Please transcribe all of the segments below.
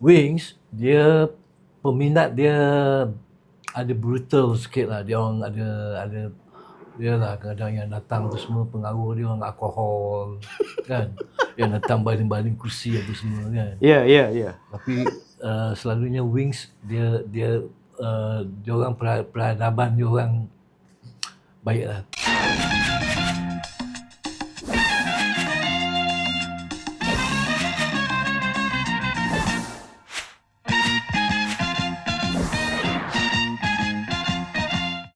Wings, dia peminat dia ada brutal sikit lah. Dia orang ada dia lah kadang yang datang tu semua pengaruh dia orang alkohol kan. Yang datang baling-baling kursi apa semua kan. Ya, ya, ya. Tapi selalunya Wings dia orang peradaban dia orang baik lah.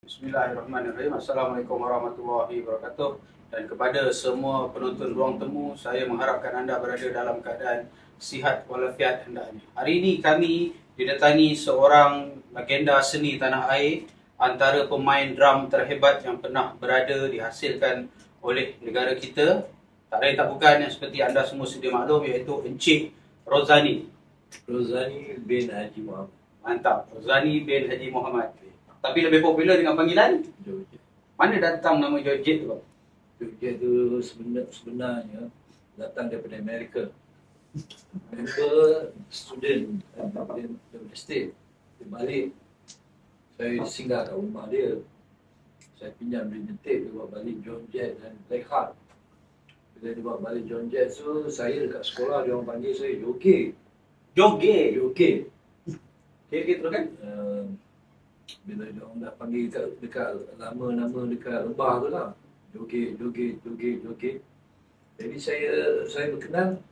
Bismillahirrahmanirrahim. Assalamualaikum warahmatullahi wabarakatuh. Dan kepada semua penonton Ruang Temu, saya mengharapkan anda berada dalam keadaan sihat walafiat hendaknya. Hari ini kami didatangi seorang legenda seni tanah air, antara pemain drum terhebat yang pernah berada dihasilkan oleh negara kita. Tak lain tak bukan yang seperti anda semua sedia maklum, iaitu Encik Rozani. Rozani bin Haji Muhammad. Mantap, Rozani bin Haji Muhammad. Tapi lebih popular dengan panggilan George. mana datang nama George tu? George tu sebenarnya datang daripada Amerika. Member student daripada state. Dia balik, saya singgah kat rumah dia. Saya pinjam dia nyetik, dia bawa balik John Jett dan Blackheart. Bila dia bawa balik John Jett tu, saya dekat sekolah dia orang panggil saya Joget. Joget. Joget. Okay, terus kan? Bila dia orang dah panggil dekat nama dekat lembah tu lah. Joget. Jadi saya berkenal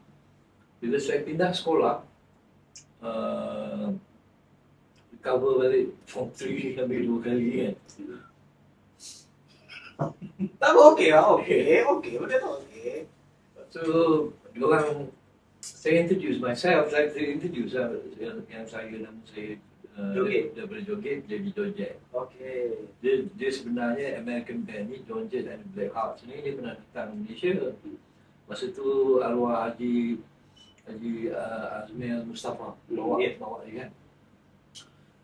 bila saya pindah sekolah, cover balik form 3 ambil 2 kali kan. Tak apa, okey lah. Okey. Benda tu okey. So, diorang, saya introduce myself, saya introduce lah yang saya, nama saya Joget. daripada Joget jadi John Jett. Okey. Dia sebenarnya American band ni, John Jett and Blackheart ni, dia pernah datang Malaysia. Masa tu arwah Haji Azmil Mustafa bawa dia kan.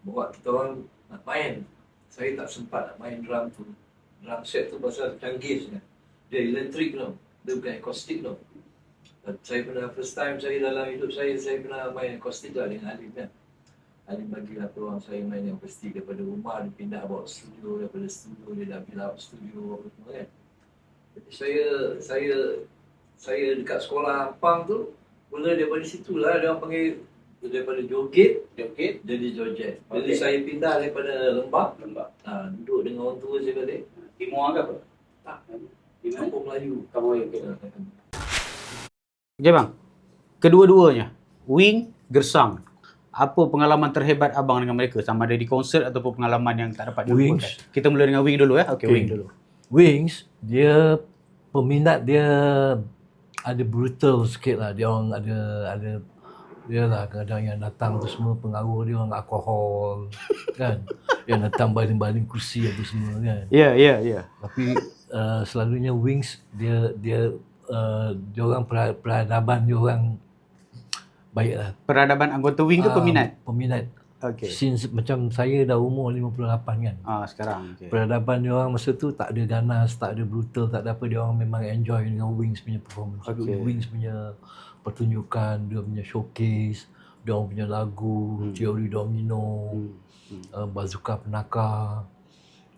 Bawa kita orang nak main. Saya tak sempat nak main drum tu. Drum set tu pasal canggih sebenarnya. Dia elektrik tau. Dia bukan akustik tau. Saya pernah first time saya dalam hidup saya pernah main akustik lah dengan Alim kan. Alim bagilah peluang saya main akustik daripada rumah, dia pindah bawa studio, daripada studio dia dah build up studio apa semua kan. Jadi saya dekat sekolah Pang tu, mula daripada situlah dia orang panggil daripada Joget jadi Joget. Jadi saya pindah daripada Lembah, duduk dengan orang tua saya balik. Timur ke apa? Tak, Di mana? Kampung Melayu. Kamu okey. Okey bang, kedua-duanya, Wing, Gersang. Apa pengalaman terhebat abang dengan mereka? Sama ada di konsert ataupun pengalaman yang tak dapat dilupakan. Wings. Kita mula dengan Wing dulu ya. Okey, Wing dulu. Wings, dia peminat dia ada brutal sikit lah. Dia orang ada dia lah kadang yang datang tu semua pengaruh dia orang alkohol kan. Yang datang baling-baling kursi apa semua kan. Ya. Tapi selalunya Wings dia orang peradaban dia orang baik lah. Peradaban anggota Wing ke peminat? Peminat. Okey. Since macam saya dah umur 58 kan. Sekarang okey. Peradaban dia orang masa tu tak ada ganas, tak ada brutal, tak ada apa. Dia orang memang enjoy dengan Wings punya performance. Okay. Wings punya pertunjukan, dia punya showcase, dia orang punya lagu, Teori Domino, Bazooka Penakar,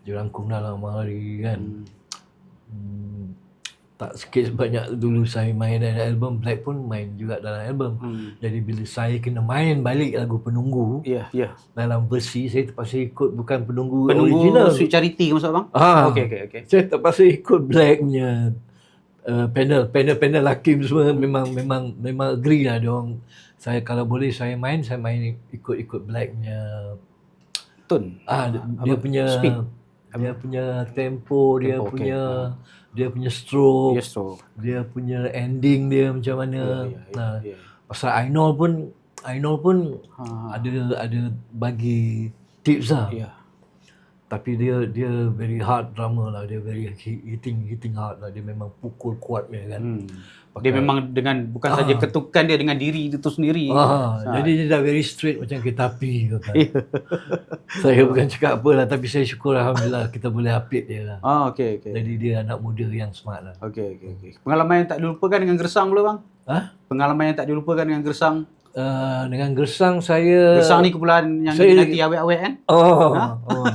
Jerangkung Dalam Hari kan. Tak sikit sebanyak dulu saya main dalam album, Black pun main juga dalam album. Jadi bila saya kena main balik lagu Penunggu, Ya. dalam versi saya terpaksa ikut bukan penunggu original. Sweet Charity ke maksud abang? Okey. Saya terpaksa ikut Black punya panel Hakim semua memang agree lah dia orang. Saya kalau boleh saya main ikut Black punya Tone. dia punya speed. Dia punya tempo, dia punya stroke, Yes, so. dia punya ending dia macam mana. Ya. Pasal Ainul pun ada bagi tips lah. Ya. Tapi dia very hard drummer lah, dia very hitting hard lah, dia memang pukul kuat dia kan. Dia memang dengan bukan saja ketukan dia dengan diri itu sendiri. Jadi dia dah very straight macam kereta api kan. Saya bukan cakap apa lah, tapi saya syukur alhamdulillah kita boleh update dia lah. Okey. Jadi dia anak muda yang smart lah. Okey. Pengalaman yang tak dilupakan dengan Gersang pula bang? Pengalaman yang tak dilupakan dengan Gersang? Dengan Gersang saya... Gersang ni kumpulan yang saya- nanti awet-awet kan? Oh, Ha? oh.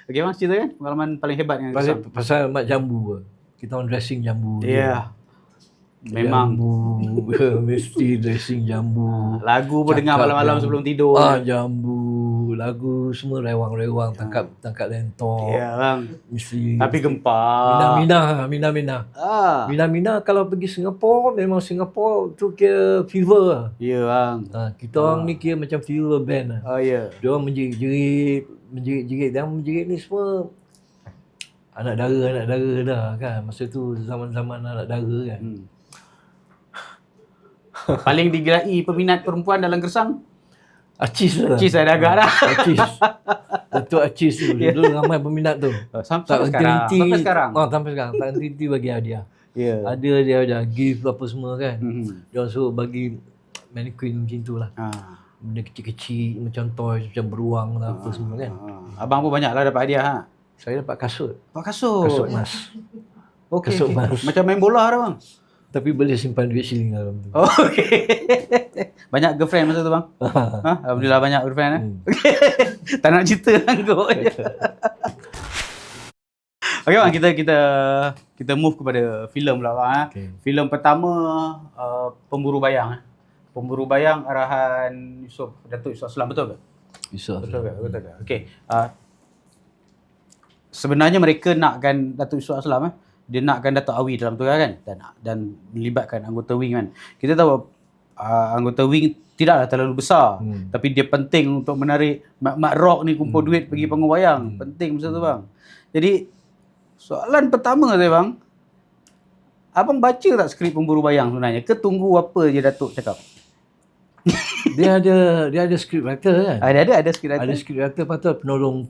Okey bang, cerita kan pengalaman paling hebat dengan pasal, Gersang. pasal mat jambu. Kita orang dressing jambu. Ya. Memang Jambu. Mesti dressing jambu. lagu pun dengar Cakap malam-malam jambu. sebelum tidur. Jambu. Lagu semua rewang-rewang. Tangkap lentok. Ya bang. Mesti. Tapi gempar. Mina. Ah. Mina kalau pergi Singapura, memang Singapura tu kira fever lah. Ya bang. Kita orang ni kira macam fever band lah. Oh ya. Dia orang menjerit. Dan menjerit ni semua anak dara dah kan. Masa tu zaman-zaman anak dara kan. Paling digerai peminat perempuan dalam Gersang? Acis lah. Cis ada agak dah. Acis. Datuk Acis tu. Dulu ramai peminat tu. Sampai sekarang. Sampai sekarang. Sampai sekarang. Tak henti bagi hadiah. Ya. Ada dia ada gift apa semua kan. Dia orang suruh bagi mannequin macam tu lah. Benda kecil-kecil macam toys, macam beruang lah apa semua kan. Abang pun banyak lah dapat hadiah ha. Saya dapat kasut. Kasut. Kasut emas. Okey. kasut emas. Macam main bola dah bang. Tapi boleh simpan duit siling dalam tu. Oh, okey. Banyak girlfriend masa tu bang? Ha? Alhamdulillah banyak girlfriend eh. Tak nak cerita angkut je. Okey bang, kita move kepada filem pula bang. Okay. Filem pertama Pemburu Bayang. Pemburu Bayang arahan Datuk Yusof Aslam, betul ke? Betul Betul ke? Okey. Sebenarnya mereka nakkan Datuk Yusof Aslam dia nakkan Datuk Awi dalam tu kan, dan melibatkan anggota wing kan. Kita tahu anggota wing tidaklah terlalu besar, tapi dia penting untuk menarik mak rock ni kumpul duit pergi panggung wayang. Penting masa tu bang. Jadi soalan pertama saya bang, abang baca tak skrip Pemburu Bayang sebenarnya ke tunggu apa je Datuk cakap? Dia ada script writer kan? Ada skrip Ada script writer, lepas tu penolong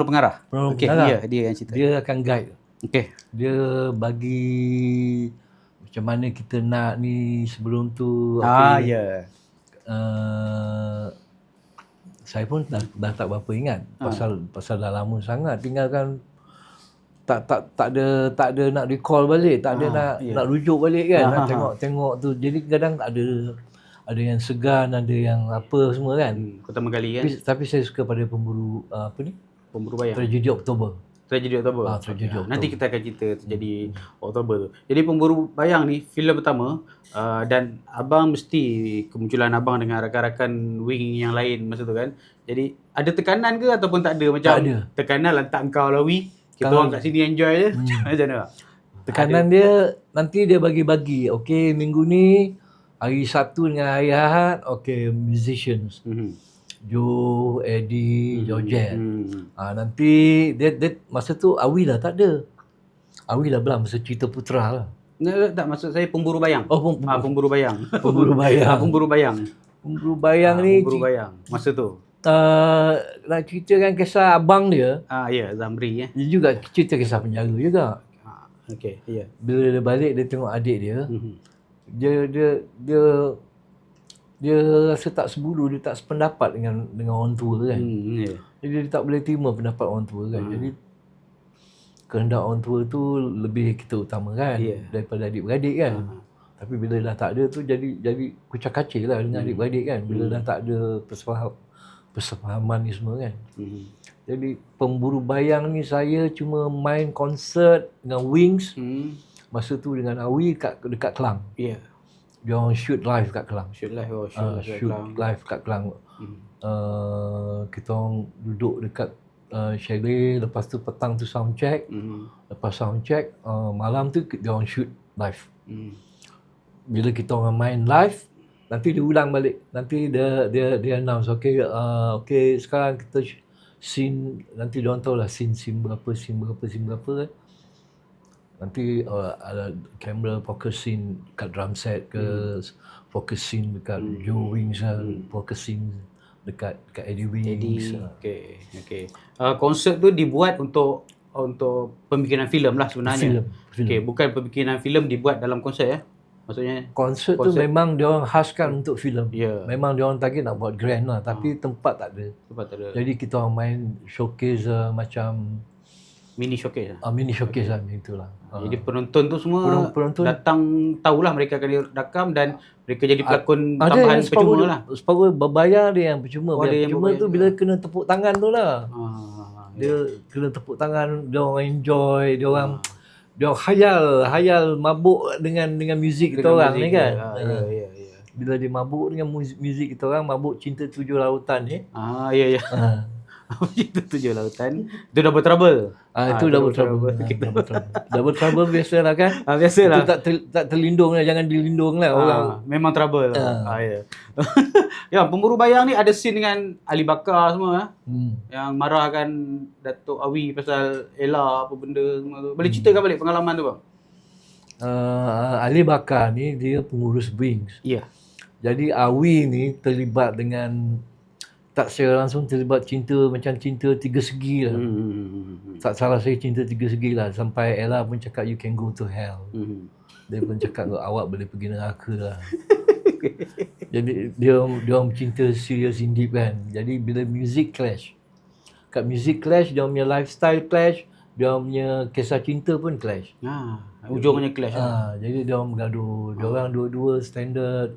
pengarah. penolong Okey, pengarah. dia yang cerita. Dia akan guide. Okey. Dia bagi macam mana kita nak ni sebelum tu. Ya. Saya pun dah tak berapa ingat pasal dah lama sangat, tinggalkan tak ada nak recall balik, tak ada nak rujuk balik kan, nak tengok tu. Jadi kadang ada yang segan, ada yang apa semua kan. Pertama kali kan. Tapi saya suka pada Pemburu Pemburu Bayang. Tragedi Oktober. Tragedi Oktober. Tragedi Oktober. Nanti kita akan cerita terjadi Oktober tu. Jadi Pemburu Bayang ni filem pertama, dan abang mesti kemunculan abang dengan rakan-rakan wing yang lain masa tu kan. Jadi ada tekanan ke ataupun tak ada? Macam Tak ada. Tekanan lantak engkau lah Wi. Kita orang kat sini enjoy je. Macam mana? Tekanan dia nanti dia bagi-bagi. Okey, minggu ni hari Sabtu dengan hari Ahad, okey, musicians. Joe, Eddie, Georgette. Nanti dia masa tu Awi dah tak ada. Awi dah belah masa Cerita Putra lah. Tak, maksud saya Pemburu Bayang. Pemburu Bayang. Pemburu Bayang. Pemburu Bayang. Pemburu Bayang ni Pemburu Bayang. Masa tu. Nak ceritakan kisah abang dia. Ya, Zamri Dia juga cerita kisah penjara juga. Okey, ya. Bila dia balik dia tengok adik dia. Dia rasa tak sebulu, dia tak sependapat dengan orang tua kan. Jadi dia tak boleh terima pendapat orang tua kan. Jadi kehendak orang tua tu lebih kita utamakan daripada adik-beradik kan. Tapi bila dah tak ada tu jadi kucak-kacir lah dengan adik-beradik kan. Bila dah tak ada persefahaman ni semua kan. Jadi Pemburu Bayang ni saya cuma main konsert dengan Wings. Masa tu dengan Awi dekat Kelang. Ya. Dia orang shoot live kat Kelang. Shoot live Live kat Kelang. Kita orang duduk dekat chalet, lepas tu petang tu sound check. Lepas sound check, malam tu dia orang shoot live. Bila kita orang main live, nanti dia ulang balik. Nanti dia announce, okay, sekarang kita scene, nanti dia orang tahu lah scene berapa kan. Nanti ada kamera focus scene kat drum set ke, focus scene dekat Joe Wings lah, focus scene dekat Eddie Wings. Okey. Konsep tu dibuat untuk pembikinan filem lah sebenarnya. Filem. Okey, bukan pembikinan filem dibuat dalam konsert ya. Maksudnya konsert tu memang dia orang khaskan untuk filem. Memang dia orang target nak buat grand lah, tapi tempat tak ada. Jadi kita orang main showcase macam Mini showcase lah. Mini showcase lah macam itulah. Jadi penonton tu semua Penonton datang tahulah mereka akan dirakam dan mereka jadi pelakon ada tambahan yang percuma lah. separuh berbayar, dia yang percuma. Oh, ada Yang yang percuma berbayar tu bila kena tepuk tangan tu lah. Ya. Dia kena tepuk tangan, dia orang enjoy, dia orang hayal mabuk dengan muzik kita orang ni kan. Ya. Bila dia mabuk dengan muzik kita orang, mabuk Cinta Tujuh Lautan ni. Ya. Itu 7 lautan. Itu Double Trouble. Itu double trouble. Double trouble biasalah kan. Biasalah. Itu tak terlindung lah, jangan dilindung lah orang. Memang trouble. Ya. Ya, Pemburu Bayang ni ada scene dengan Ali Bakar semua yang marahkan Datuk Awi pasal Ella apa benda semua tu. Boleh ceritakan balik pengalaman tu bang? Ali Bakar ni dia pengurus Wings. Ya. Jadi Awi ni terlibat dengan, tak secara langsung terlibat cinta, macam cinta tiga segi lah. Tak salah saya, cinta tiga segi lah. Sampai Ella pun cakap you can go to hell. Dia pun cakap awak boleh pergi neraka lah. Jadi dia orang cinta serius in deep kan. Jadi bila music clash, kat music clash, dia punya lifestyle clash, dia punya kisah cinta pun clash. Ujungnya clash. Jadi dia orang bergaduh. Dia orang dua-dua standard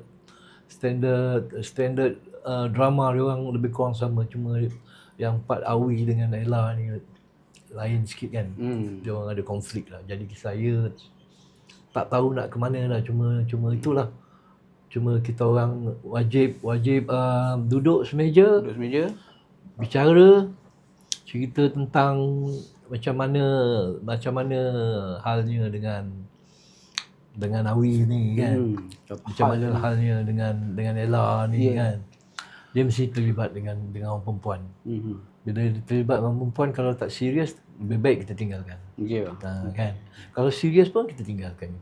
drama dia orang lebih kurang sama, cuma yang part Awi dengan Ella ni lain sikit kan. Dia orang ada konflik lah. Jadi saya tak tahu nak ke mana lah, cuma itulah. Cuma kita orang wajib duduk semeja, bicara, cerita tentang macam mana halnya dengan Awi ni kan. Macam mana halnya dengan Ella ni kan. Dia mesti terlibat dengan orang perempuan. Bila dia terlibat dengan perempuan, kalau tak serius, lebih baik kita tinggalkan. Kan. Kalau serius pun kita tinggalkan.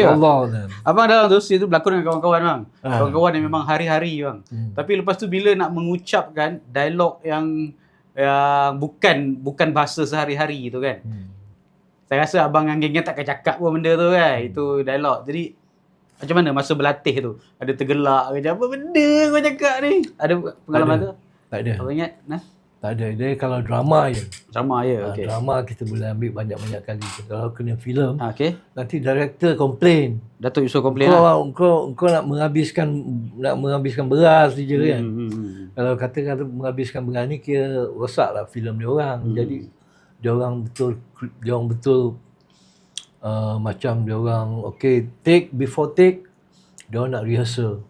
Allah. Abang dalam tu scene tu berlakon dengan kawan-kawan bang. Kawan-kawan yang memang hari-hari bang. Tapi lepas tu bila nak mengucapkan dialog yang bukan bahasa sehari-hari tu kan. Saya rasa abang dengan geng-geng takkan cakap pun benda tu kan. Itu dialog. Jadi macam mana masa berlatih tu? Ada tergelak ke apa benda kau cakap ni? Ada pengalaman tu? Tak ada. Abang ingat? Tak ada. Dia kalau drama je. Drama je. Okey. Drama kita boleh ambil banyak-banyak kali. Kalau kena filem, Okey. nanti director komplain. Datuk Yusof komplain Kau nak menghabiskan beras je kan. Kalau kata menghabiskan beras ni, kira rosaklah filem dia orang. Jadi dia orang betul macam dia orang take before take, dia orang nak rehearsal.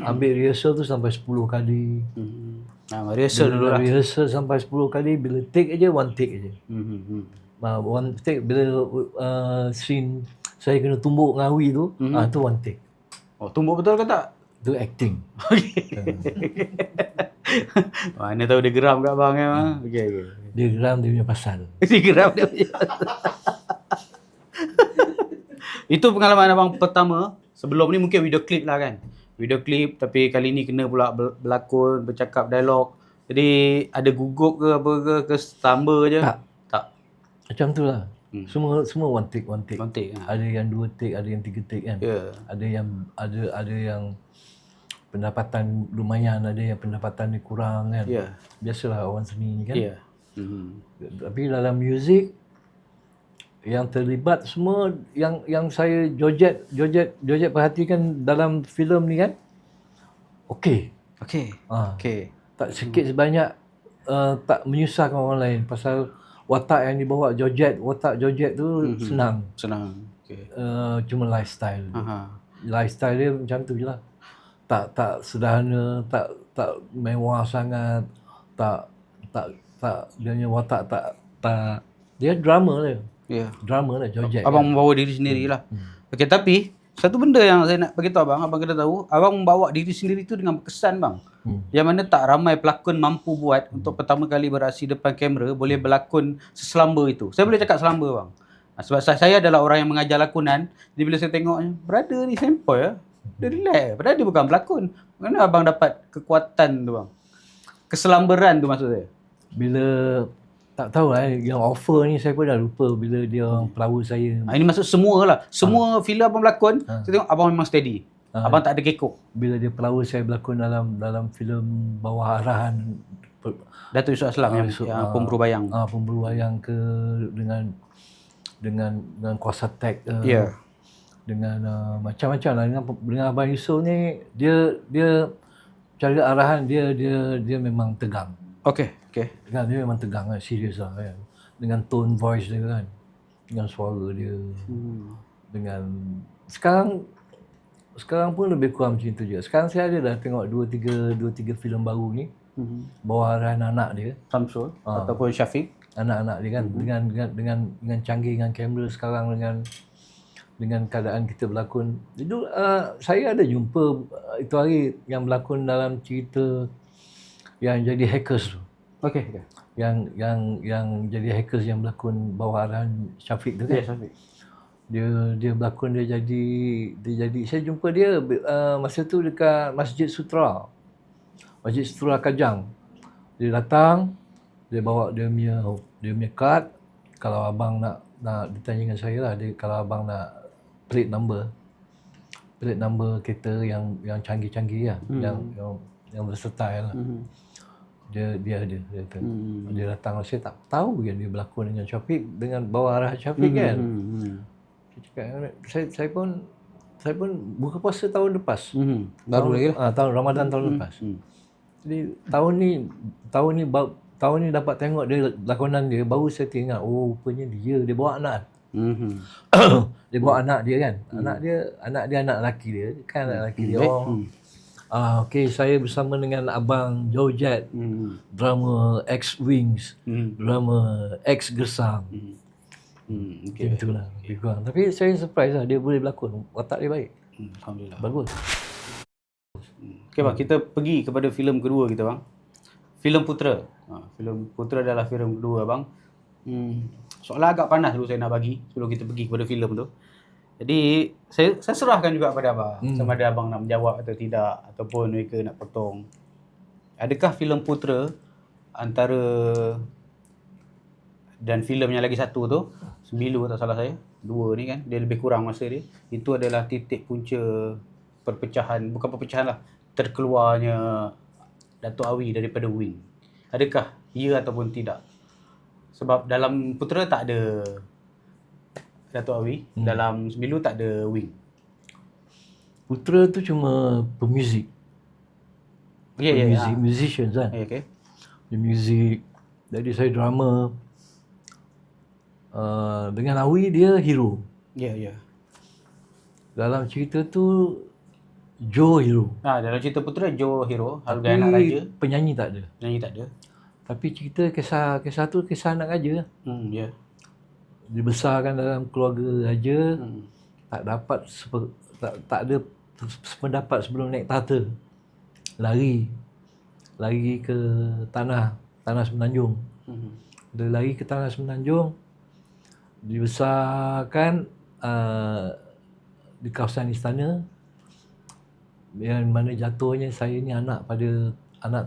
Ambil rehearsal tu sampai 10 kali. Rehearsal dulu lah. Rehearsal sampai 10 kali, bila take aja one take aja. One take bila scene saya kena tumbuk dengan Awi tu, tu one take. Tumbuk betul ke tak? Tu acting. Mana tahu dia geram kat abang kan. Okey. Dia geram dia punya pasal. Dia geram dia punya. Itu pengalaman abang pertama. Sebelum ni mungkin video klip lah kan. Video klip, tapi kali ni kena pula berlakon, bercakap dialog. Jadi ada gugup ke apa ke samba je? Tak. Macam tu lah. Semua one take. One take. Ada yang 2 take, ada yang 3 take kan. Ada yang pendapatan lumayan, ada yang pendapatan ni kurang kan. Biasalah orang seni ni kan. Tapi dalam muzik yang terlibat semua, yang saya Jojet perhatikan dalam filem ni kan, okey. Tak sikit sebanyak tak menyusahkan orang lain, pasal watak yang dibawa watak Jojet tu senang. Cuma lifestyle dia macam tu je lah. Tak sederhana, tak mewah sangat, tak dia punya watak tak dia drama dia. Drama lah Jojet. Abang membawa diri sendiri lah. Okey, tapi satu benda yang saya nak bagi tahu abang kena tahu, abang membawa diri sendiri tu dengan berkesan bang. Yang mana tak ramai pelakon mampu buat untuk pertama kali beraksi depan kamera boleh berlakon seselamba itu. Saya boleh cakap selamba bang. Sebab saya adalah orang yang mengajar lakonan. Jadi bila saya tengok, brother ni sempoi ya. Dia relax. Padahal dia bukan pelakon. Mana abang dapat kekuatan tu bang? Keselambaran tu maksud saya. Bila tak tahu lah, yang offer ni saya pun dah lupa bila dia orang pelawak saya. Ini maksud semua lah. Semua filem abang berlakon, saya tengok abang memang steady. Abang tak ada kekok. Bila dia pelawak saya berlakon dalam filem Bawah Arahan Datuk Yusof Aslam yang pemburu bayang. Pemburu bayang ke dengan kuasa tag Ya. dengan macam-macam lah dengan Abang Yusof ni dia cara arahan dia memang tegang. Okey. Dia memang tegang kan, serius lah kan. Dengan tone voice dia kan. Dengan suara dia. Dengan sekarang pun lebih kurang macam tu juga. Sekarang saya ada dah tengok 2-3 filem baru ni. Bawah arahan anak dia, Samsul ataupun Syafiq. Anak-anak dia kan dengan canggih dengan kamera sekarang dengan keadaan kita berlakon. Itu saya ada jumpa itu hari yang berlakon dalam cerita yang jadi hackers tu. Okey. Yang jadi hackers yang berlakon bawah arahan Syafiq tu kan. Ya, Syafiq. Dia berlakon dia jadi saya jumpa dia masa tu dekat Masjid Sutra Kajang. Dia datang, dia bawa dia punya kad. Kalau abang nak ditanya dengan saya lah, kalau abang nak plate number kereta yang canggih-canggih lah, yang versatile lah. Dia ada. Dia datang, saya tak tahu kan dia berlakon dengan Syafiq, dengan bawah arah Syafiq kan. Saya pun buka puasa tahun lepas. Baru lagi lah. Tahun Ramadan tahun lepas. Jadi tahun ni dapat tengok dia lakonan dia, baru saya teringat, rupanya dia bawa anak. Dia bawa anak dia kan. Anak dia anak lelaki dia. Kan anak lelaki dia. Okey, saya bersama dengan Abang Georgette, drama X Wings, drama X Gersang. Macam itulah lebih kurang. Tapi saya surprise lah dia boleh berlakon. Watak dia baik. Alhamdulillah. Bagus. Okey bang, kita pergi kepada filem kedua kita bang. Filem Putera. Filem Putera adalah filem kedua bang. Soalan agak panas dulu saya nak bagi sebelum kita pergi kepada filem tu. Jadi saya serahkan juga kepada abang. Sama ada abang nak menjawab atau tidak, ataupun mereka nak potong. Adakah filem Putera antara dan filem yang lagi satu tu, Sembilu tak salah saya, dua ni kan, dia lebih kurang masa dia, itu adalah titik punca bukan perpecahan lah, terkeluarnya Datuk Awi daripada Wing. Adakah ya ataupun tidak? Sebab dalam Putera tak ada Datuk Awi, dalam Sembilu tak ada Wing. Putera tu cuma pemuzik. Musicians kan. Okay. Dia muzik. Jadi saya drama. Dengan Awi dia hero. Ya. Dalam cerita tu Joe hero. Dalam cerita Putera Joe hero, harga Tapi anak raja. penyanyi tak ada. Penyanyi tak ada. Tapi cerita kisah tu kisah anak raja. Ya. Dibesarkan dalam keluarga raja. Tak dapat tak ada sependapat sebelum naik tahta. Lari ke tanah Semenanjung. Dia lari ke tanah Semenanjung. Dibesarkan di kawasan istana, yang mana jatuhnya saya ni anak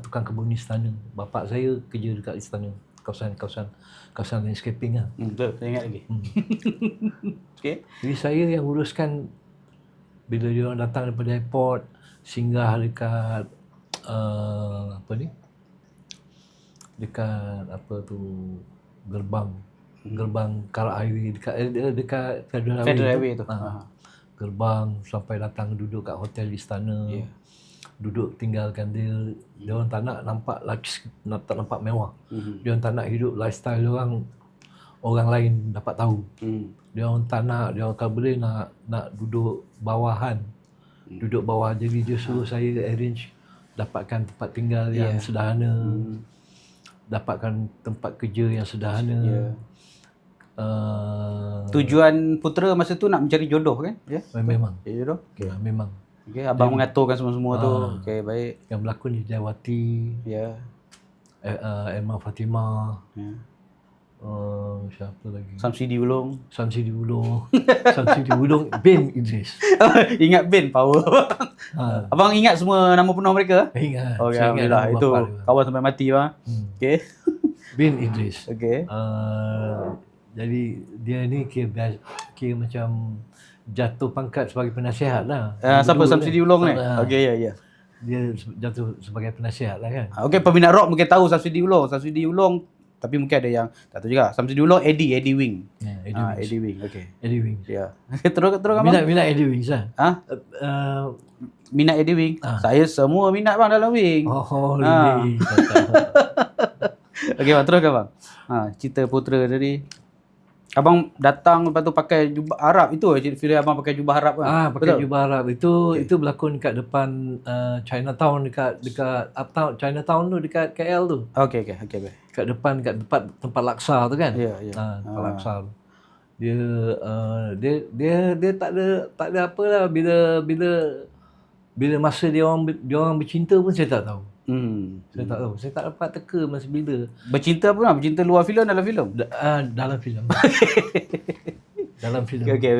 tukang kebun istana. Bapak saya kerja dekat istana, kawasan landscaping lah. Betul, saya ingat lagi. Okey. Jadi saya yang uruskan bila dia orang datang daripada airport, singgah dekat gerbang Karak Highway dekat Federal Highway tu. Gerbang sampai datang duduk kat hotel istana. Duduk tinggalkan dia orang tak nak nampak tak nampak mewah. Dia orang tak nak hidup lifestyle orang lain dapat tahu. Dia orang tak nak, dia orang kalau boleh nak duduk bawahan. Duduk bawah, jadi dia suruh saya arrange dapatkan tempat tinggal yang sederhana. Dapatkan tempat kerja yang sederhana. Tujuan Putera masa tu nak mencari jodoh kan? Ya. Memang. Jodoh. Memang. Okey, abang mengaturkan semua tu. Okey, baik. Yang berlakon ni Jayawati. Ya. Emma Fatimah. Ya. Siapa lagi? Samsidi Ulung. Samsidi Ulung. Ben Idris. Ingat Ben power. Abang ingat semua nama penuh mereka? Ingat. Okey, alhamdulillah. Itu kawan sampai mati bang. Okey. Ben Idris. Okey. Jadi dia ni kira macam jatuh pangkat sebagai penasihat lah. Siapa Samsidi Ulung ni? Okey, ya. dia jatuh sebagai penasihat lah kan. Okey, peminat rock mungkin tahu Samsudin Ulong, tapi mungkin ada yang tak tahu juga. Samsudin Ulong, Eddie Wing. Eddie Wing. Okey. Eddie Wings. Ya. Terus abang. Minat Eddie Wings lah. Minat Eddie Wing. Saya semua minat bang dalam Wing. Really? Okey bang, teruskan bang. Cerita putera tadi. Abang datang lepas tu pakai jubah Arab itu filem abang pakai jubah Arab kan? Pakai jubah Arab itu berlakon kat depan Chinatown dekat uptown Chinatown tu dekat KL tu. Okey. Kat depan tempat laksa tu kan. Ya. Tempat laksa tu. Dia tak ada apa lah bila masa dia orang bercinta pun saya tak tahu. Saya tak tahu. Saya tak dapat teka masa bila. Bercinta apa lah? Bercinta luar filem, dalam filem? Dalam filem. Dalam filem. Okey.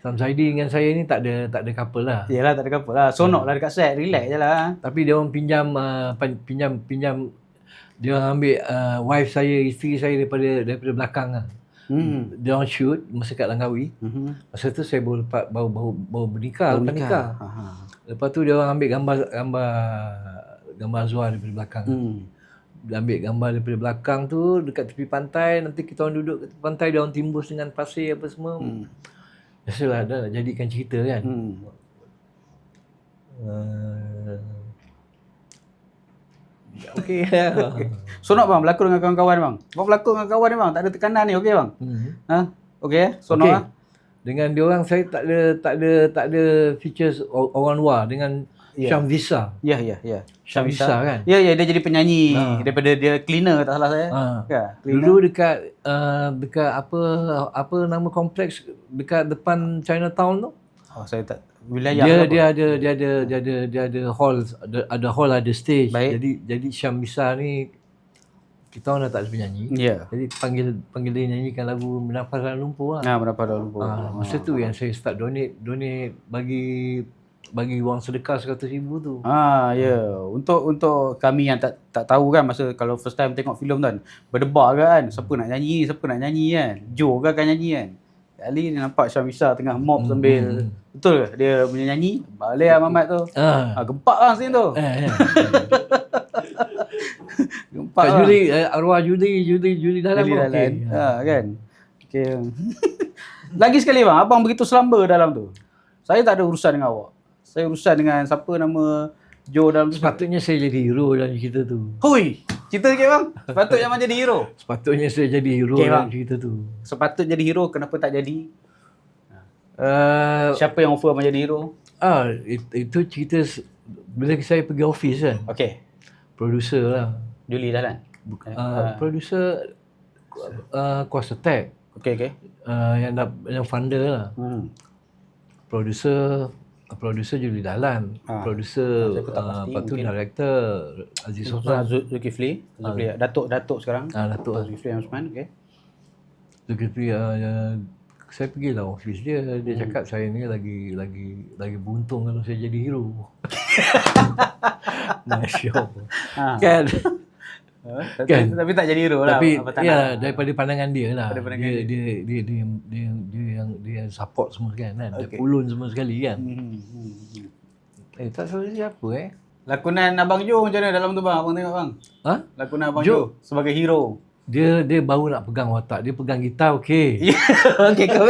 Samsaidi dengan saya ni tak ada couple lah. Yalah, tak ada apa lah. Sonok lah dekat set, relax je lah. Tapi dia orang pinjam dia orang ambil wife saya, isteri saya daripada belakang lah. Dia orang shoot masa kat Langkawi. Masa tu saya baru bernikah, lepas nikah. Lepas tu dia orang ambil gambar Azwar daripada belakang. Dia ambil gambar daripada belakang tu dekat tepi pantai, nanti kita orang duduk kat tepi pantai, dia orang timbus dengan pasir apa semua. Biasalah dah nak jadikan cerita kan. Okey. Sonok bang, berlakon dengan kawan-kawan bang. Bang berlakon dengan kawan ni bang, tak ada tekanan ni, okey bang? Okey, sonok lah. Dengan dia orang saya tak ada features orang luar dengan Syam Visa. Ya. Syam Visa kan. Ya, dia jadi penyanyi daripada dia cleaner tak salah saya. Ya, dulu dekat apa nama kompleks dekat depan Chinatown tu. Saya tak wilayah. Dia ada hall, ada stage. Baik. Jadi Syam Visa ni kita orang dah tak ada penyanyi. Ya. Jadi panggil dia nyanyikan lagu Menapah Dalam Lumpur lah. Menapah Dalam Lumpur. Masa tu yang saya start donate bagi wang sedekah 100,000 tu. Ya. Untuk kami yang tak tahu kan, masa kalau first time tengok filem tu kan, berdebar kan, siapa nak nyanyi kan. Joe akan nyanyi kan. Kali dia nampak Syamisa tengah mop sambil betul ke dia punya nyanyi, balik Mamat tu. Gempak lah scene tu. Gempak Kak lah. Juli, arwah Juli dalam okey. Kan. Okey. Lagi sekali bang, abang begitu selamba dalam tu. Saya tak ada urusan dengan awak. Saya urusan dengan siapa nama Joe dalam tu. Sepatutnya saya jadi hero dalam cerita tu. Hui, cerita sikit bang. Sepatutnya abang jadi hero. Sepatutnya saya jadi hero dalam cerita tu. Sepatut jadi hero, kenapa tak jadi? Siapa yang offer abang jadi hero? Itu cerita bila saya pergi office kan. Okey. Producer lah. Juli Dahlan. Producer Kuasa Tech. Okey. Yang funder lah. Producer Juli Dahlan. Producer lepas tu director Aziz Osman. Zulkifli. Datuk sekarang. Datuk Zulkifli Osman. Okey. Zulkifli saya pergi lah office dia cakap saya ni lagi beruntung kalau saya jadi hero. Masya Allah. Kan? Tapi tak jadi hero lah. Tapi ya daripada pandangan dia lah. Dia yang support semua kan. Dia ulun semua sekali kan. Tak tahu siapa Lakonan Abang Jo macam mana dalam tu bang? Abang tengok bang. Lakonan Abang Jo sebagai hero. Dia baru nak pegang watak. Dia pegang gitar okey. Okey kau.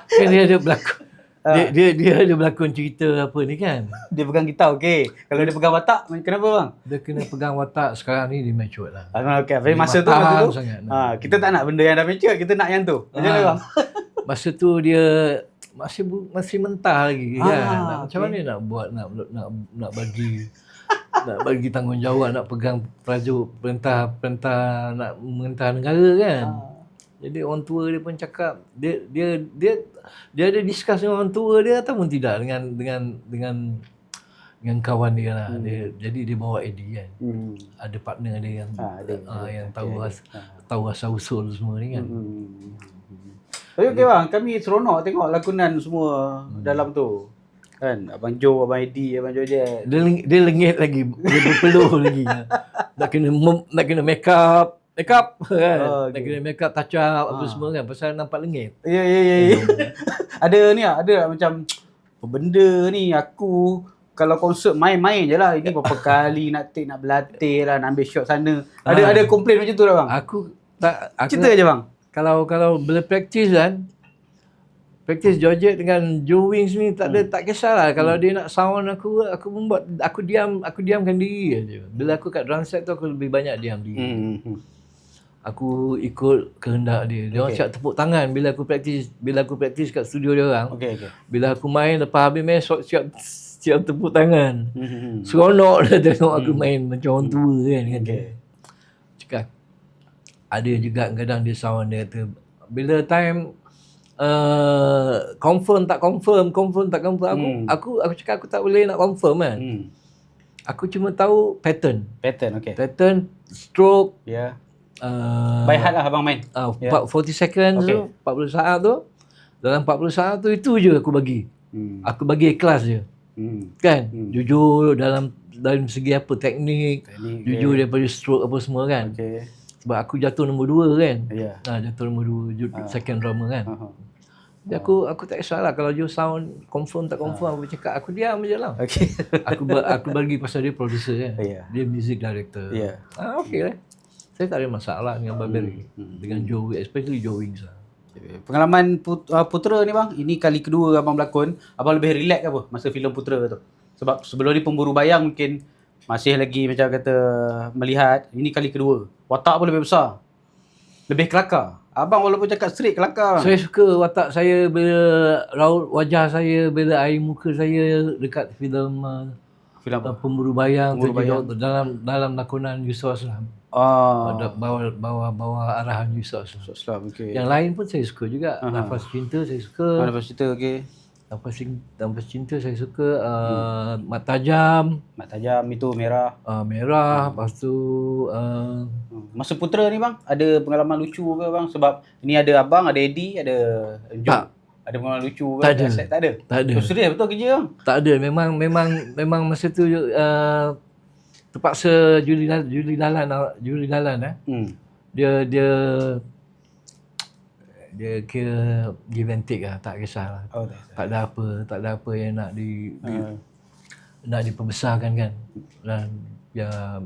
Kan dia ada berlakon. Dia ada berlakon cerita apa ni kan. Dia pegang gitar okey. Kalau dia pegang watak kenapa bang? Dia kena pegang watak. Sekarang ni dia mature lah. Okey. Tapi masa tu kita tak nak benda yang dah mature, kita nak yang tu. Macam mana bang? Masa tu dia masih mentah lagi kan. Macam mana nak buat nak bagi tanggungjawab, nak pegang perintah nak merintah negara kan. Jadi orang tua dia pun cakap dia ada discuss dengan orang tua dia ataupun tidak dengan kawan dia lah. Jadi dia bawa Eddie kan. Ada partner dia yang tahu asal usul semua ni kan. Okey bang, kami seronok tengok lakonan semua dalam tu. Kan, Abang Jo, Abang Eddie, Abang Jojet. Dia lengit lagi, dia berpeluh lagi. Nak kena make up kan. Nak kena make up, touch up apa semua kan pasal nampak lengit. Ya. Ada macam benda ni aku kalau konsert main-main je lah. Ini berapa kali nak berlatih lah, nak ambil shot sana. Ada komplain macam tu lah bang? Aku Cerita je bang. Kalau bila praktis kan, praktis Georgette dengan Joe Wings ni tak kisahlah. Kalau dia nak sound aku membuat aku diamkan diri aja. Bila aku kat drum set tu aku lebih banyak diam diri. Aku ikut kehendak dia. Dia orang cakap tepuk tangan bila aku praktis kat studio dia orang. Okay. Bila aku main lepas habis main siap tepuk tangan. Seronok dah tengok aku main macam orang tua kan. Cakap ada juga kadang dia sound dia kata bila time confirm tak confirm aku cakap aku tak boleh nak confirm kan. Aku cuma tahu pattern, stroke, by heart lah abang main. 40 seconds tu, 40 saat tu. Dalam 40 saat tu itu je aku bagi. Aku bagi ikhlas je. Kan? Jujur dalam segi apa teknik, jujur daripada stroke apa semua kan. Sebab aku jatuh nombor 2 kan. Jatuh nombor 2 second drummer kan. Jadi aku tak kisahlah kalau dia sound confirm tak confirm aku cakap aku diam je lah. Aku bagi pasal dia producer kan. Dia music director. Okey lah. Saya tak ada masalah dengan Barbary. Dengan Joe, especially Joe Wings lah. Pengalaman Putera ni bang, ini kali kedua abang berlakon. Abang lebih relax apa masa filem Putera tu? Sebab sebelum ni Pemburu Bayang mungkin masih lagi macam kata melihat. Ini kali kedua. Watak pun lebih besar. Lebih kelakar. Abang walaupun cakap straight kelakar. Saya suka watak saya bila raut wajah saya, bila air muka saya dekat filem Pemburu Bayang dalam lakonan Yusof Aslam. Bawa arahan Yusof Aslam. Yang lain pun saya suka juga. Nafas Cinta saya suka. Nafas Cinta Nafas Cinta saya suka. Mat Tajam itu merah. Merah. Lepas tu masa Putera ni bang, ada pengalaman lucu ke bang? Sebab ni ada abang, ada Eddie, ada Jom. Ada pengalaman lucu ke? Tak ada. Oh, serius betul kerja bang? Tak ada. Memang masa tu terpaksa Juli Dalan dia kira give and take lah, tak kisahlah. Tak ada apa yang nak nak diperbesarkan kan. Dan ya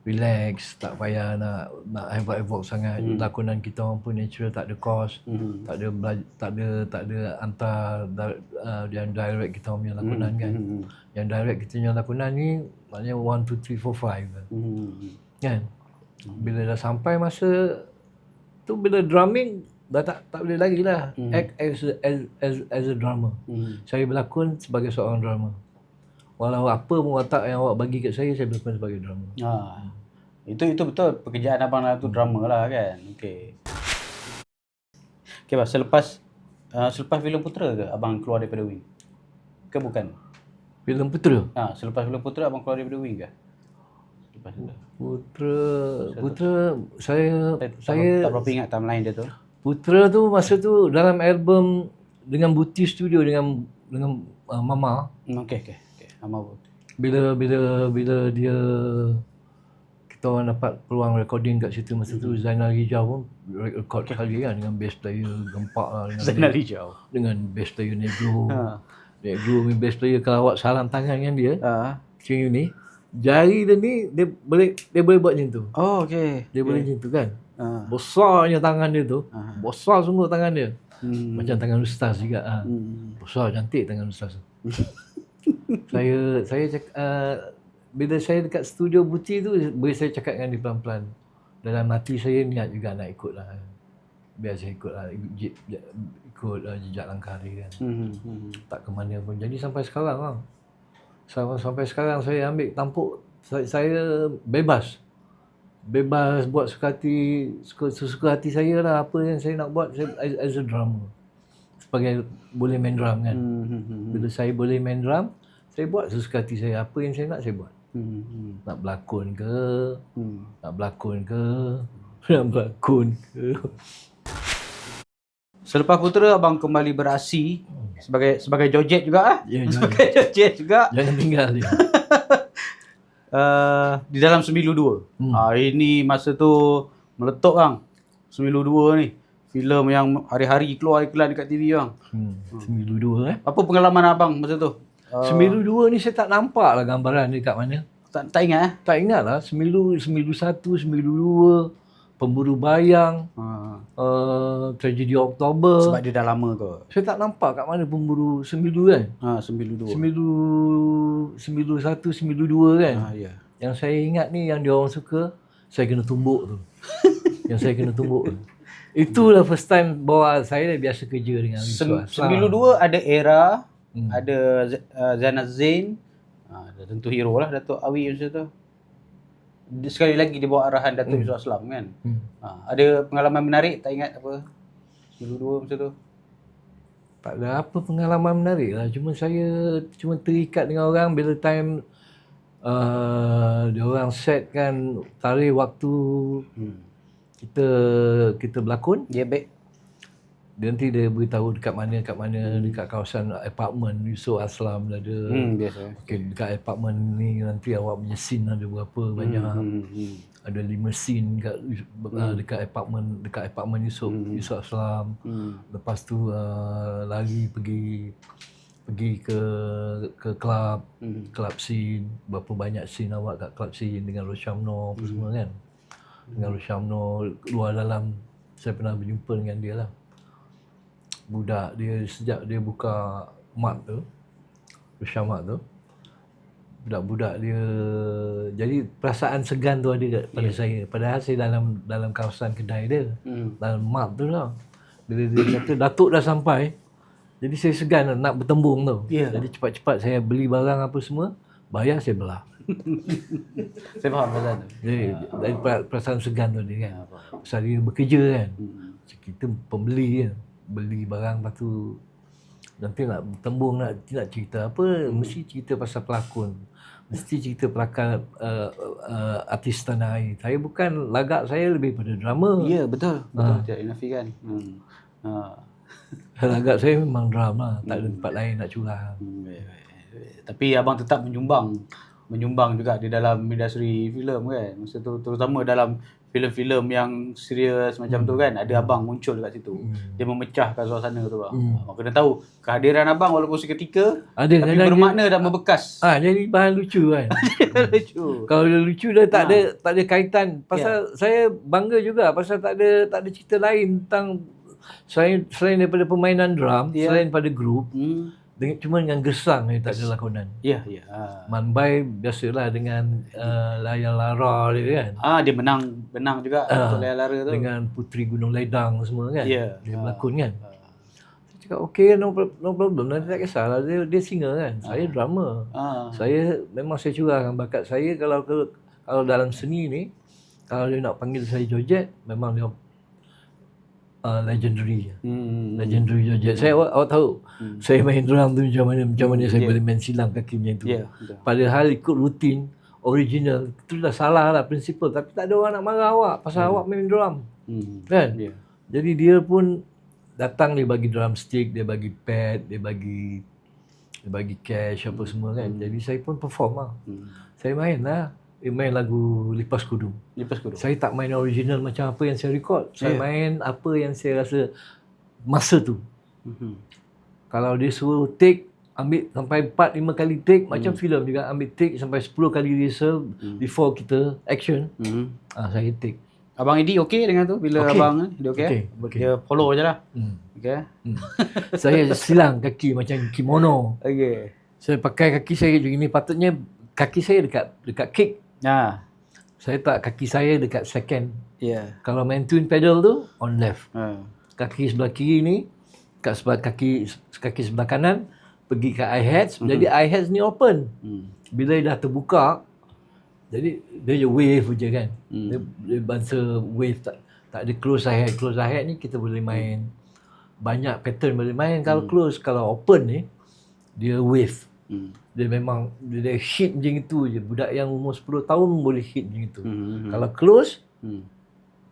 relax, tak payah nak havoc sangat. Lakonan kita orang pun natural, tak ada cost, tak ada hantar yang direct kita orang punya lakonan kan. Yang direct kita punya lakonan ni maknanya 1, 2, 3, 4, 5 kan. Kan? Bila dah sampai masa tu, bila drumming dah tak boleh lagi lah act as a drummer. Saya berlakon sebagai seorang drummer. Walau apa pun watak yang awak bagi kat saya berlakon sebagai drummer. Itu betul pekerjaan abang lah tu, drummer lah kan. Okey bang, selepas filem Putera ke abang keluar daripada Wing? Ke bukan? Filem Putera? Selepas filem Putera abang keluar daripada Wing ke? Putera saya tak berapa ingat timeline dia tu. Putera tu masa tu dalam album dengan Buti Studio dengan Mama. Okey. Mama Buti. Bila dia kita orang dapat peluang recording kat situ masa tu, Zainal Hijau pun record kali kan dengan bass player gempak lah dengan Zainal Hijau. Dengan bass player Negro. Negro ni bass player, kalau awak salam tangan dengan dia, macam ni, jari dia ni dia boleh buat macam tu. Dia boleh macam tu kan. Besarnya tangan dia tu. Besar semua tangan dia. Macam tangan ustaz juga. Besar cantik tangan ustaz tu. Saya cakap bila saya dekat studio Buti tu, boleh saya cakap dengan dia pelan-pelan. Dalam hati saya niat juga nak ikut lah. Biar saya ikut lah, ikut jejak langkah dia kan. Tak ke mana pun. Jadi sampai sekarang lah. Sampai sekarang saya ambil tampuk, saya bebas buat suka hati saya lah. Apa yang saya nak buat, saya as a drummer, sebagai boleh main drum kan. Bila saya boleh main drum, saya buat sesuka hati saya. Apa yang saya nak, saya buat. Nak berlakon ke, Selepas Putera abang kembali beraksi sebagai Georgette juga sebagai Georgette juga. Jangan tinggal dia. Di dalam Sembilu 2. Ini masa tu meletup bang. Sembilu 2 ni. Filem yang hari-hari keluar iklan dekat TV bang. Sembilu 2 Apa pengalaman abang masa tu? Semilu 2 ni saya tak nampak lah gambaran dia kat mana. Tak ingat eh? Tak ingat lah. Semilu 1, Semilu 2, Pemburu Bayang, Tragedi Oktober. Sebab dia dah lama kot. Saya tak nampak kat mana Pemburu Semilu kan. Semilu 2. Semilu 1, Semilu 2 kan. Ya. Yang saya ingat ni yang dia orang suka, saya kena tumbuk tu. Yang saya kena tumbuk tu. Itulah first time bahawa saya dah biasa kerja dengan Semilu 2 ada Era, ada Zainal Zain, tentu hero lah Datuk Awi macam tu. Sekali lagi dia bawa arahan Datuk Yusof Aslam kan. Ada pengalaman menarik, tak ingat apa? Semilu 2 macam tu. Tak ada apa pengalaman menarik lah. Cuma saya terikat dengan orang bila time dia orang set kan tarikh waktu kita berlakon. Ya, baik. Dia nanti dia beritahu dekat mana dekat kawasan apartmen Yusof Aslam ada. Biasa. Okey, dekat apartmen ni nanti awak punya scene ada berapa banyak. Ada 5 scene dekat apartmen Yusof Aslam. Lepas tu lari pergi ke club scene, berapa banyak scene awak kat club scene dengan Roshamno apa semua kan. Dengan Roshamno luar dalam saya pernah berjumpa dengan dia lah. Budak dia sejak dia buka mat tu, Roshamat tu, budak-budak dia, jadi perasaan segan tu ada pada saya. Padahal saya dalam kawasan kedai dia, dalam mat tu lah. Bila dia kata Datuk dah sampai, jadi saya segan nak bertembung tu. Jadi cepat-cepat saya beli barang apa semua, bayar saya belah. Saya faham pasal tu. Jadi dari perasaan segan tu dia kan. Pasal dia bekerja kan. Kita pembeli kan. Beli barang, lepas tu nanti nak bertembung, nak cerita apa, mesti cerita pasal pelakon, mesti cerita pelakon artis tanah air. Saya bukan, lagak saya lebih pada drama. Ya, betul. Tidak dinafikan. Lagak saya memang drama, tak ada tempat lain nak curang. Tapi abang tetap menyumbang juga di dalam industri filem kan. Masa tu terutama dalam filem-filem yang serius macam tu kan, ada abang muncul dekat situ. Dia memecahkan suasana tu bang. Abang kena tahu kehadiran abang walaupun seketika tapi bermakna dan membekas. Jadi bahan lucu kan. Lucu. Kalau dia lucu dah tak ada kaitan. Pasal saya bangga juga pasal tak ada cerita lain tentang selain daripada permainan drum, selain pada grup. Cuma dengan gesang tak ada lakonan. Ya. Manbai biasalah dengan Layar Lara dia kan. Dia menang juga untuk Layar Lara tu. Dengan Puteri Gunung Ledang semua kan. Ya. Dia berlakon kan. Saya cakap okey, no problem. Nanti tak kisahlah, dia singer kan. Saya drama. Saya memang saya curahkan bakat saya kalau dalam seni ni, kalau dia nak panggil saya Georgette, memang dia legendary. Legendary Georgette. Saya awak tahu, saya main drum tu macam mana saya boleh main silang kaki macam tu. Padahal ikut rutin original, itu dah salah lah prinsipal, tapi tak ada orang nak marah awak pasal awak main drum. Kan? Jadi dia pun datang, dia bagi drumstick, dia bagi pad, dia bagi cash apa semua kan. Jadi saya pun perform lah. Saya main lah. Dia main lagu Lipas Kudu. Saya tak main original macam apa yang saya record. Saya main apa yang saya rasa masa tu. Kalau dia suruh take, ambil sampai 4-5 kali take, macam filem juga ambil take sampai 10 kali rehearsal before kita action. Saya take. Abang Edi okey dengan tu bila abang dia okey? Dia follow je lah. Okey. Saya silang kaki macam kimono. Okey. Saya pakai kaki saya begini, patutnya kaki saya dekat kick. Saya tak, kaki saya dekat second. Kalau main twin pedal tu on left. Kaki sebelah kiri ni kat sebelah kaki sebelah kanan pergi ke hi-hats. Jadi hi-hats ni open. Bila dia dah terbuka, jadi dia je wave je kan. Dia bangsa wave, tak ada close hi-hat. Close hi-hat ni kita boleh main banyak pattern boleh main. Kalau close, kalau open ni dia wave. Dia memang dia hit macam itu je. Budak yang umur 10 tahun boleh hit macam itu. Kalau close,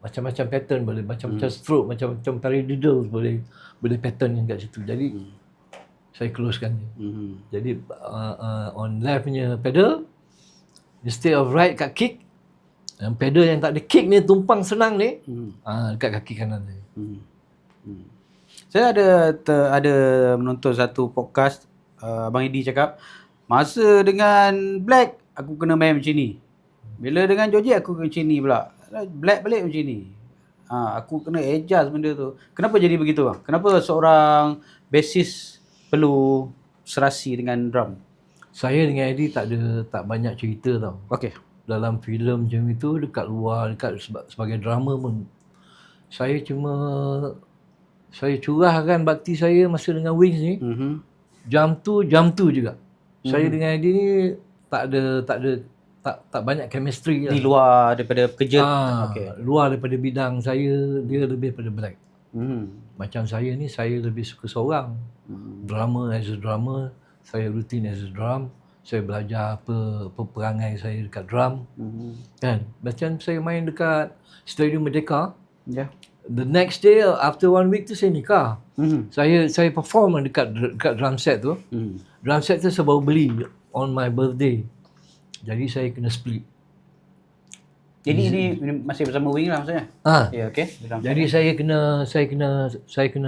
macam-macam pattern boleh, macam-macam stroke, macam-macam paradiddles boleh pattern yang kat situ. Jadi saya closekan dia. Jadi on left punya pedal, instead of right kat kick, yang pedal yang tak ada kick ni tumpang senang ni, dekat kaki kanan saya. Saya ada menonton satu podcast Abang Eddie cakap, masa dengan Black aku kena main macam ni. Bila dengan Joji aku kena macam ni pula. Black balik macam ni. Aku kena adjust benda tu. Kenapa jadi begitu bang? Kenapa seorang bassist perlu serasi dengan drum? Saya dengan Eddie tak banyak cerita tau. Okey. Dalam filem macam itu, dekat luar, sebagai drummer pun, saya curahkan bakti saya masa dengan Wings ni. Jam tu juga. Saya dengan Eddie ni tak banyak chemistry Di lah. luar daripada kerja. Luar daripada bidang saya, dia lebih pada Black. Macam saya ni, saya lebih suka seorang. Drummer as a drummer, saya rutin as a drum. Saya belajar apa perangai saya dekat drum. Kan? Macam saya main dekat Stadium Merdeka. Ya. The next day, after 1 week tu saya nikah. Saya perform dekat drum set tu. Drum set tu saya baru beli on my birthday. Jadi saya kena split. Jadi ini masih bersama Wing lah maksudnya? Ya, okey. Jadi saya kena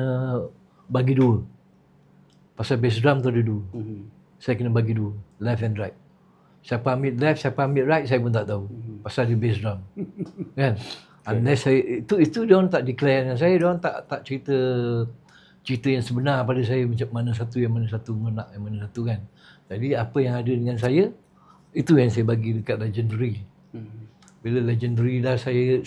bagi dua. Pasal bass drum tu ada dua. Saya kena bagi dua, left and right. Siapa ambil left, siapa ambil right, saya pun tak tahu. Pasal dia bass drum. Kan? Unless saya, itu dia orang tak declare dengan saya, dia orang tak cerita yang sebenar pada saya macam mana satu nak, yang mana satu kan. Jadi apa yang ada dengan saya, itu yang saya bagi dekat Legendary. Bila Legendary dah saya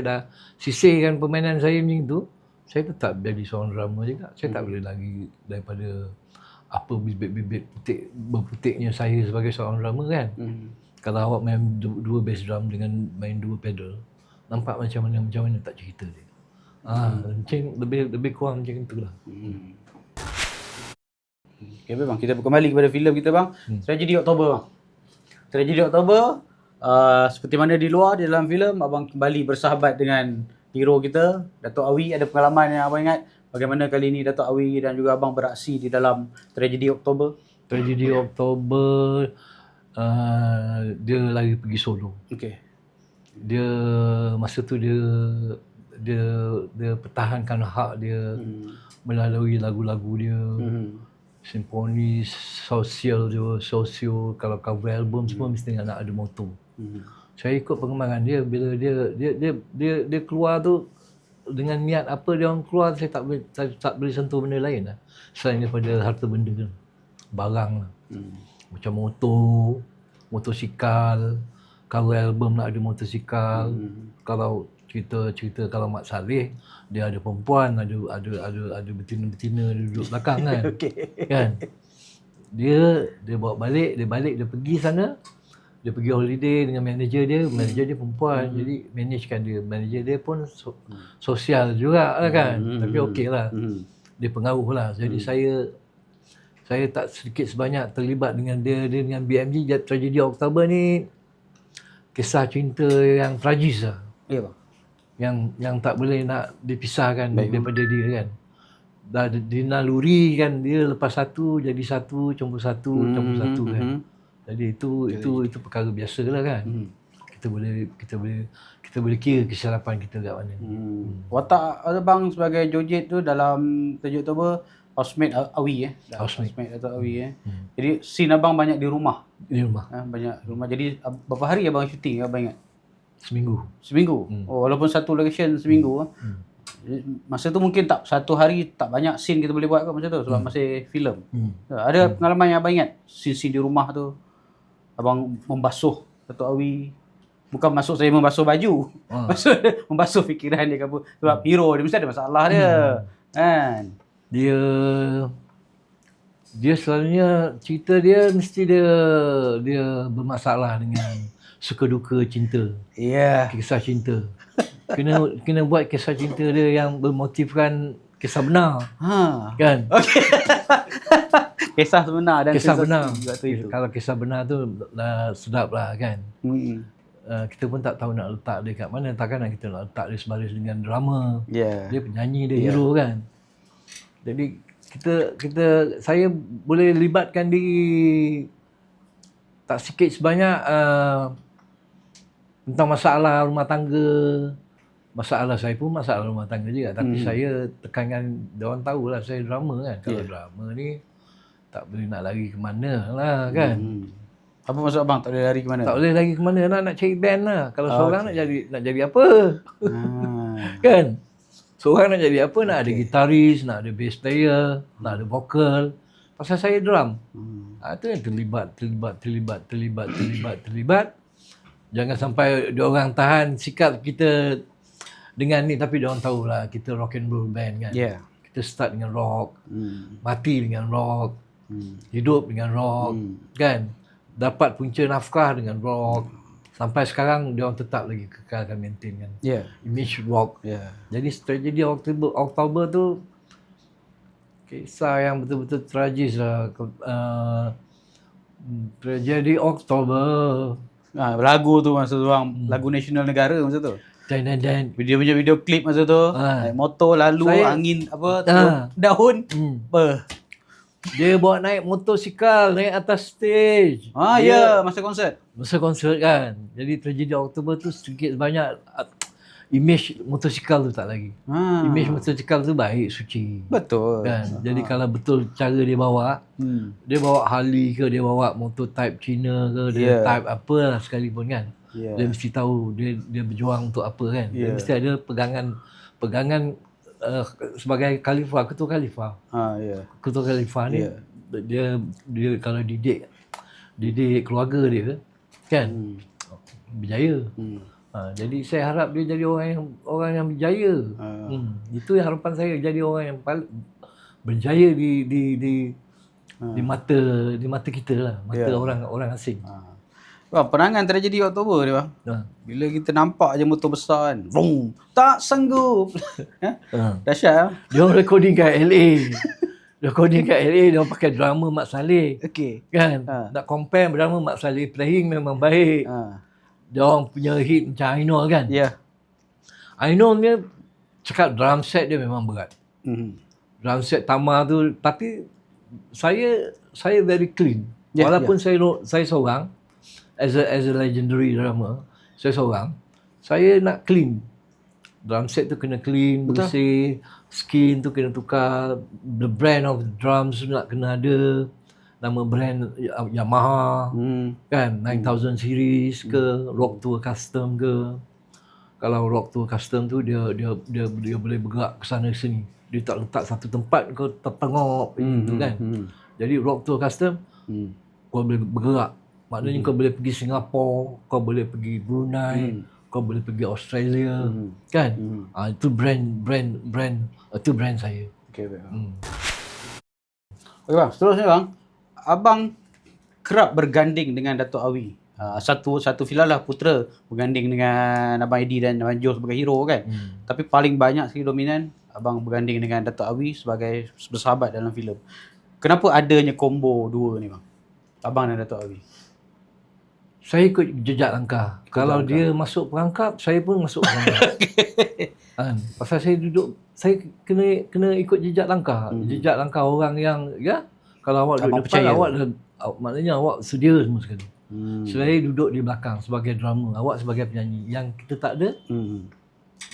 dah sisihkan permainan saya macam tu, saya tetap jadi seorang drummer juga. Saya tak boleh lagi daripada apa bibit-bibit berputiknya saya sebagai seorang drummer kan. Kalau awak main dua bass drum dengan main dua pedal, nampak macam mana tak cerita dia. Macam lebih kurang macam itulah. Okay bang, kita kembali kepada filem kita bang. Tragedy Oktober bang. Tragedy Oktober, seperti mana di luar, di dalam filem abang kembali bersahabat dengan hero kita, Dato' Awi. Ada pengalaman yang abang ingat bagaimana kali ini Dato' Awi dan juga abang beraksi di dalam Tragedy Oktober? Tragedy Oktober, dia lagi pergi solo. Okey. Dia masa tu dia pertahankan hak dia melalui lagu-lagu dia. Simfoni sosial dia, kalau cover album semua mesti nak ada motor. Saya ikut perkembangan dia. Bila dia keluar tu dengan niat apa dia orang keluar, saya tak boleh sentuh benda lain lah selain daripada harta benda kan, barang lah. Macam motosikal, cover album nak ada motosikal. Kalau cerita kalau Mat Saleh, dia ada perempuan, ada betina-betina dia duduk belakang kan. Kan? Dia bawa balik, dia pergi sana. Dia pergi holiday dengan manager dia perempuan. Jadi managekan dia. Manager dia pun sosial juga lah kan. Tapi okey lah. Dia pengaruh lah. Jadi saya tak sedikit sebanyak terlibat dengan dia dengan BMG. Tragedy Oktober ni kisah cinta yang tragis lah. Ya bang. Yang tak boleh nak dipisahkan daripada dia kan. Dah dinaluri kan, dia lepas satu jadi satu, campur satu kan. Jadi itu perkara biasa lah kan. Kita boleh kira kesilapan kita kat mana. Watak abang sebagai Jojet tu dalam Tragedy Oktober, housemate Awi Housemate Dato' Awi Jadi scene abang banyak di rumah. Di rumah. Banyak rumah. Jadi berapa hari abang syuting abang ingat? Seminggu. Walaupun satu location seminggu. Masa tu mungkin tak satu hari tak banyak scene kita boleh buat macam tu sebab masih filem. Ada pengalaman yang abang ingat scene di rumah tu abang membasuh Dato' Awi, bukan masuk saya membasuh baju, maksud membasuh fikiran dia ke apa, sebab hero dia mesti ada masalah dia kan. Dia selalunya cerita dia mesti dia bermasalah dengan suka duka cinta. Kisah cinta. Kena buat kisah cinta dia yang bermotifkan kisah benar. Kan? Okey. Kisah sebenar dan kisah benar. Itu. Kalau kisah benar tu sedap lah kan. Kita pun tak tahu nak letak dia kat mana. Takkan nak kita nak letak dia sebaris dengan drama. Dia penyanyi, dia hero kan. Jadi saya boleh libatkan diri tak sikit sebanyak tentang masalah rumah tangga. Masalah saya pun masalah rumah tangga juga. Tapi saya tekankan, dia orang tahulah saya drama kan. Kalau drama ni tak boleh nak lari ke mana lah kan. Apa maksud abang tak boleh lari ke mana? Tak boleh lari ke mana lah, nak cari band lah. Kalau seorang nak jadi apa? Kan? Seorang nak jadi apa? Nak ada gitaris, nak ada bass player, nak ada vocal. Pasal saya drum. Itu yang terlibat. Jangan sampai diorang tahan sikap kita dengan ni, tapi diorang tahulah kita rock and roll band kan. Yeah. Kita start dengan rock, mati dengan rock, hidup dengan rock, kan? Dapat punca nafkah dengan rock. Sampai sekarang diorang tetap lagi kekalkan maintain kan. Yeah. Image rock. Yeah. Jadi tragedi Oktober tu kisah yang betul-betul tragis lah. Tragedi Oktober. Lagu tu masa tu orang lagu nasional negara masa tu. Dan Video klip masa tu. Naik motor lalu angin daun. Apa? Dia bawa naik motosikal naik atas stage. Ya, masa konsert. Masa konsert kan. Jadi tragedi Oktober tu sedikit banyak image motosikal tu tak lagi. Image motosikal tu baik, suci. Betul. Kan? Jadi kalau betul cara dia bawa, dia bawa Harley ke, dia bawa motor type Cina ke, dia type apa lah sekalipun kan. Dia mesti tahu dia berjuang untuk apa kan. Dia mesti ada pegangan sebagai khalifah, ketua khalifah. Ketua khalifah ni dia kalau didik keluarga dia kan berjaya. Jadi saya harap dia jadi orang yang berjaya. Itu yang harapan saya, jadi orang yang paling berjaya di mata kita lah, mata orang asing. Bang, penangan tragedi Oktober ni bang. Bila kita nampak je motor besar kan. Vroom, tak sanggup. Dahsyat lah. Dia orang recording kat LA. Dia orang pakai drama Mat Saleh. Okey. Kan? Nak compare drama Mat Saleh playing memang baik. Dia orang punya hit macam Ainul kan. Ainul dia cakap drum set dia memang berat. Drum set Tama tu, tapi saya very clean. Walaupun saya seorang as a legendary drummer, saya seorang, saya nak clean. Drum set tu kena clean, bersih, skin tu kena tukar, the brand of drums tu nak kena ada. Nama brand Yamaha, kan, 9000 series ke, Rock Tour Custom ke. Kalau Rock Tour Custom tu dia boleh bergerak ke sana ke sini. Dia tak letak satu tempat kau tertengok tu kan. Jadi Rock Tour Custom kau boleh bergerak. Maknanya kau boleh pergi Singapura, kau boleh pergi Brunei, kau boleh pergi Australia, kan? Itu brand saya. Okey, baik. Okey bang, seterusnya bang. Abang kerap berganding dengan Dato' Awi. Satu filal lah Putera berganding dengan Abang Eddie dan Abang Joe sebagai hero kan. Tapi paling banyak sekali dominan abang berganding dengan Dato' Awi sebagai bersahabat dalam filem. Kenapa adanya combo dua ni bang? Abang dan Dato' Awi. Saya ikut jejak langkah. Kalau dia masuk perangkap, saya pun masuk perangkap. Pasal saya kena ikut jejak langkah. Jejak langkah orang yang kalau awak duduk depan, awak maknanya awak sedia semua sekali. Saya duduk di belakang sebagai drummer, awak sebagai penyanyi. Yang kita tak ada,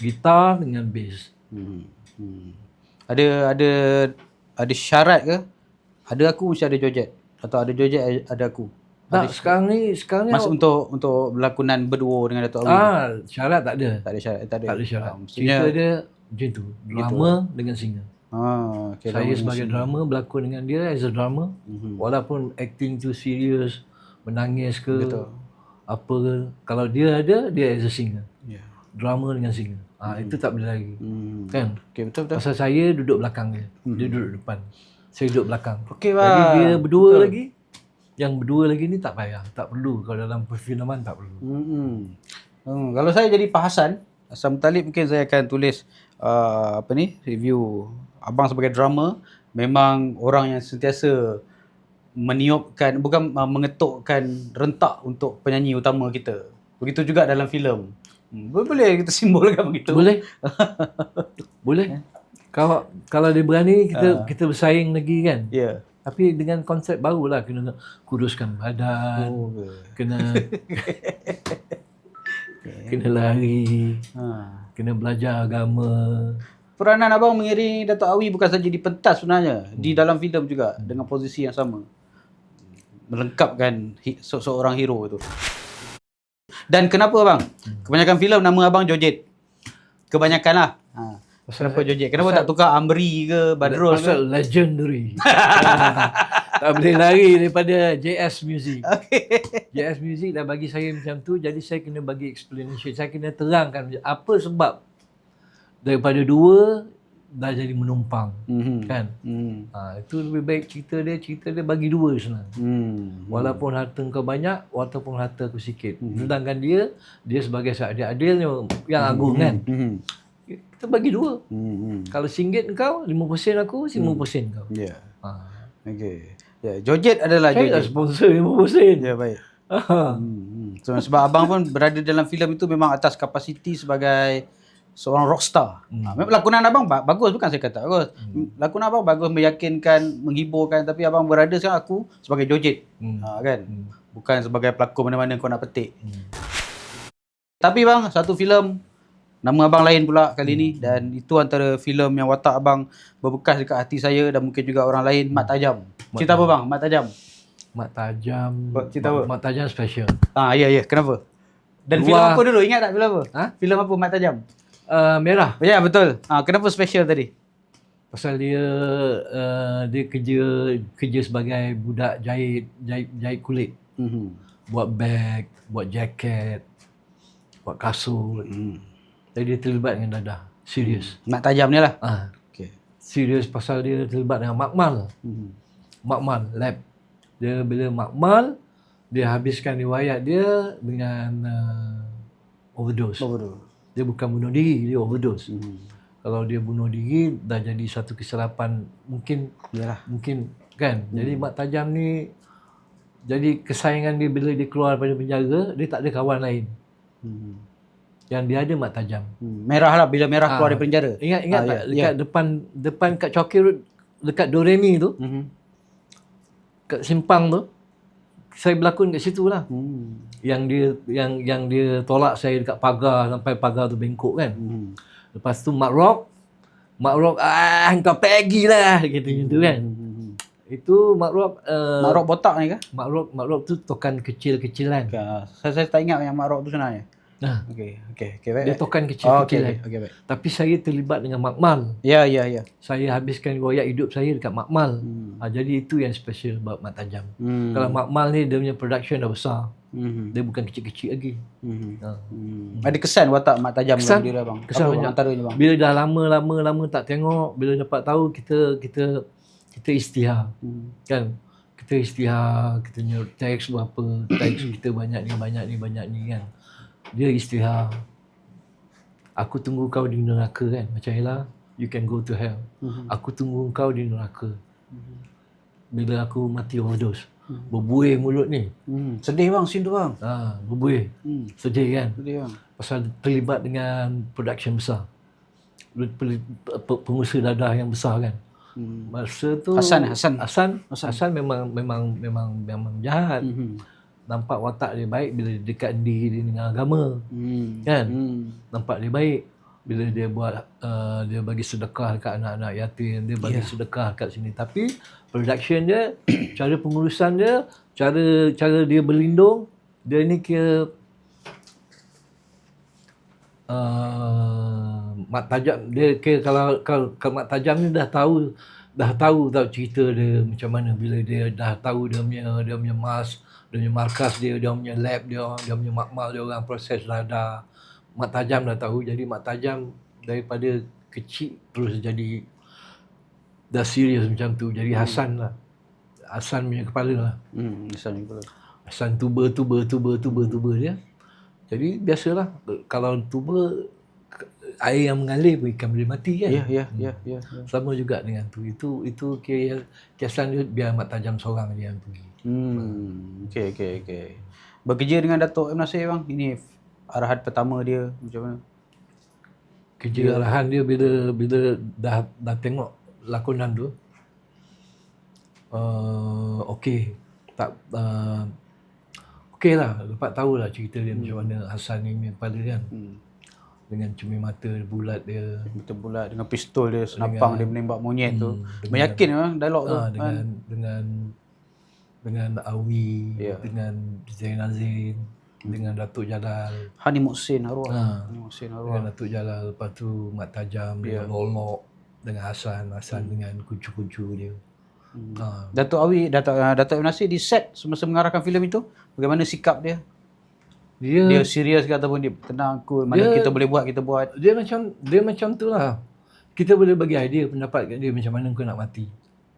gitar dengan bass. Ada syarat ke? Ada aku mesti ada Jojet, atau ada Jojet ada aku? Tak, sekarang ni Mas untuk berlakonan berdua dengan Dato' Awi. Syarat tak ada. Tak ada syarat. Tak ada syarat. Cerita dia macam tu. Drama dengan singer. Okay, saya sebagai drummer berlakon dengan dia as a drummer. Walaupun acting tu serius, menangis ke, apa ke. Kalau dia ada, dia as a singer. Drummer dengan singer. Itu tak boleh lagi. Kan? Okay, betul. Pasal saya duduk belakang dia. Dia duduk depan. Saya duduk belakang. Okay, jadi dia berdua lagi. Yang berdua lagi ni tak payah. Tak perlu. Kalau dalam perfilman tak perlu. Kalau saya jadi Pak Hassan Talib, mungkin saya akan tulis review. Abang sebagai drummer memang orang yang sentiasa meniupkan, bukan mengetukkan rentak untuk penyanyi utama kita. Begitu juga dalam filem. Boleh kita simbolkan begitu? Boleh. Boleh. Kalau dia berani, kita bersaing lagi kan. Tapi dengan konsep barulah, kena kuruskan badan, kena kena lari, kena belajar agama, peranan abang mengiringi Dato' Awi bukan saja di pentas sebenarnya, di dalam filem juga dengan posisi yang sama. Melengkapkan seorang hero itu. Dan kenapa bang? Kebanyakan filem nama abang Jojet. Kebanyakan lah. Kenapa Jojet? Kenapa tak tukar Amri ke Badrul ke? Pasal legendary. Tak boleh lari daripada JS Music. JS Music dah bagi saya macam tu, jadi saya kena bagi explanation. Saya kena terangkan apa sebab daripada 2 dah jadi menumpang. Kan? Itu lebih baik cerita dia bagi 2 sebenarnya. Walaupun harta kau banyak, walaupun harta aku sikit. Sedangkan dia sebagai seadil-adil yang agung kan. Kita bagi 2. Kalau RM1 kau, 5% aku, 5% kau. Ya. Okey. Ya, Jojet adalah Saya dah Jojet. sponsor 5%. Ya, baik. Sebab abang pun berada dalam filem itu memang atas kapasiti sebagai seorang rockstar. Memang lakonan abang bagus, bukan saya kata bagus. Lakonan abang bagus, meyakinkan, menghiburkan, tapi abang berada sekarang aku sebagai Jojet. Kan? Bukan sebagai pelakon mana-mana kau nak petik. Tapi bang, satu filem nama abang lain pula kali ni, dan itu antara filem yang watak abang berbekas dekat hati saya dan mungkin juga orang lain, Mat Tajam. Cerita apa bang, Mat Tajam? Mat Tajam. Cerita apa? Mat Tajam special. Ya, kenapa? Dan filem apa dulu? Ingat tak filem apa? Filem apa Mat Tajam? Merah. Ya, betul. Kenapa special tadi? Pasal dia kerja sebagai budak jahit kulit. Buat bag, buat jaket, buat kasut. Jadi dia terlibat dengan dadah. Serius. Mat Tajam ni lah. Okay. Serius pasal dia terlibat dengan Makmal. Makmal lab. Dia bila Makmal, dia habiskan riwayat dia dengan overdose. Dia bukan bunuh diri, dia overdose. Kalau dia bunuh diri, dah jadi satu kesilapan mungkin. Yalah. Mungkin kan. Jadi Mat Tajam ni, jadi kesayangan dia bila dia keluar daripada penjara, dia tak ada kawan lain. Yang dia ada Mat Tajam. Merah lah, bila Merah keluar dari penjara. Ingat tak dekat depan kat Chowkir Road, dekat Doremi tu, kat simpang tu, saya berlakon kat situ lah. Yang dia tolak saya dekat pagar sampai pagar tu bengkok kan. Lepas tu Mak Rock, kau pergi lah gitu kan. Itu Mak Rock Mak Rock botak ni ke? Mak Rock tu tokan kecil-kecilan. Saya tak ingat yang Mak Rock tu sebenarnya. Okey, baik. Dia tokan kecil-kecilan. Okey, baik. Tapi saya terlibat dengan Makmal. Ya. Saya habiskan riwayat hidup saya dekat Makmal. Jadi itu yang special about Mat Tajam. Kalau Makmal ni dia punya production dah besar. Dia bukan kecil-kecil lagi. Ada kesan watak Mat Tajam Kesan? dalam diri abang? Kesan Apa banyak. antaranya bang? Bila dah lama tak tengok, bila dapat tahu kita isytihar. Kan? Kita isytihar, kita punya teks berapa, teks kita banyak ni kan. Dia isytihar. Aku tunggu kau di neraka kan. Macam Ella, you can go to hell. Aku tunggu kau di neraka. Bila aku mati overdose. Berbuih mulut ni. Sedih bang, scene tu bang. Berbuih. Sedih kan. Sedih bang. Pasal terlibat dengan production besar. Pengusaha dadah yang besar kan. Masa tu Hasan memang jahat. Nampak watak dia baik bila dia dekat diri dengan agama. Kan? Nampak dia baik bila dia buat dia bagi sedekah dekat anak-anak yatim, dia bagi sedekah kat sini. Tapi production dia, cara pengurusan dia, cara dia berlindung, dia ni kira Mat Tajam, dia kira kalau Mat Tajam ni dah tahu cerita dia macam mana, bila dia dah tahu dia punya mas, dia punya markas dia punya lab dia punya makmal dia orang proses dadah. Mat Tajam dah tahu, jadi Mat Tajam daripada kecil terus jadi dah serius macam tu. Jadi Hasan lah. Hasan punya kepala lah. Hasan punya kepala. Hasan tuba dia. Jadi biasalah kalau tuba air yang mengalir pun ikan boleh mati kan. Ya. Sama juga dengan tu. Itu kiasan dia biar Mat Tajam seorang dia yang pergi. Okey. Bekerja dengan Dato' M. Nasir bang, ini arahan pertama dia macam mana? Kerja arahan dia bila dah tengok lakonan tu, okey lah, dapat tahu lah cerita dia macam mana Hasan ni punya kepala kan. dengan cermin mata bulat dia. Betul bulat dengan pistol dia, senapang dia menembak monyet tu. Meyakin memang dialog tu. Dengan Awi, Ya. dengan Zain Azin, dengan Datuk Jalal. Hani Muhsin arwah. Ha. Hani Muhsin Dengan arwah. Datuk Jalal, lepas tu Mat Tajam, dengan Lolok, dengan Hasan dengan kuncu-kuncu dia. Datuk Ibn Nasir di set semasa mengarahkan filem itu, bagaimana sikap dia? Dia serius ke ataupun dia tenang, cool, mana kita boleh buat, kita buat. Dia macam tu lah. Kita boleh bagi idea pendapat kat dia macam mana kau nak mati.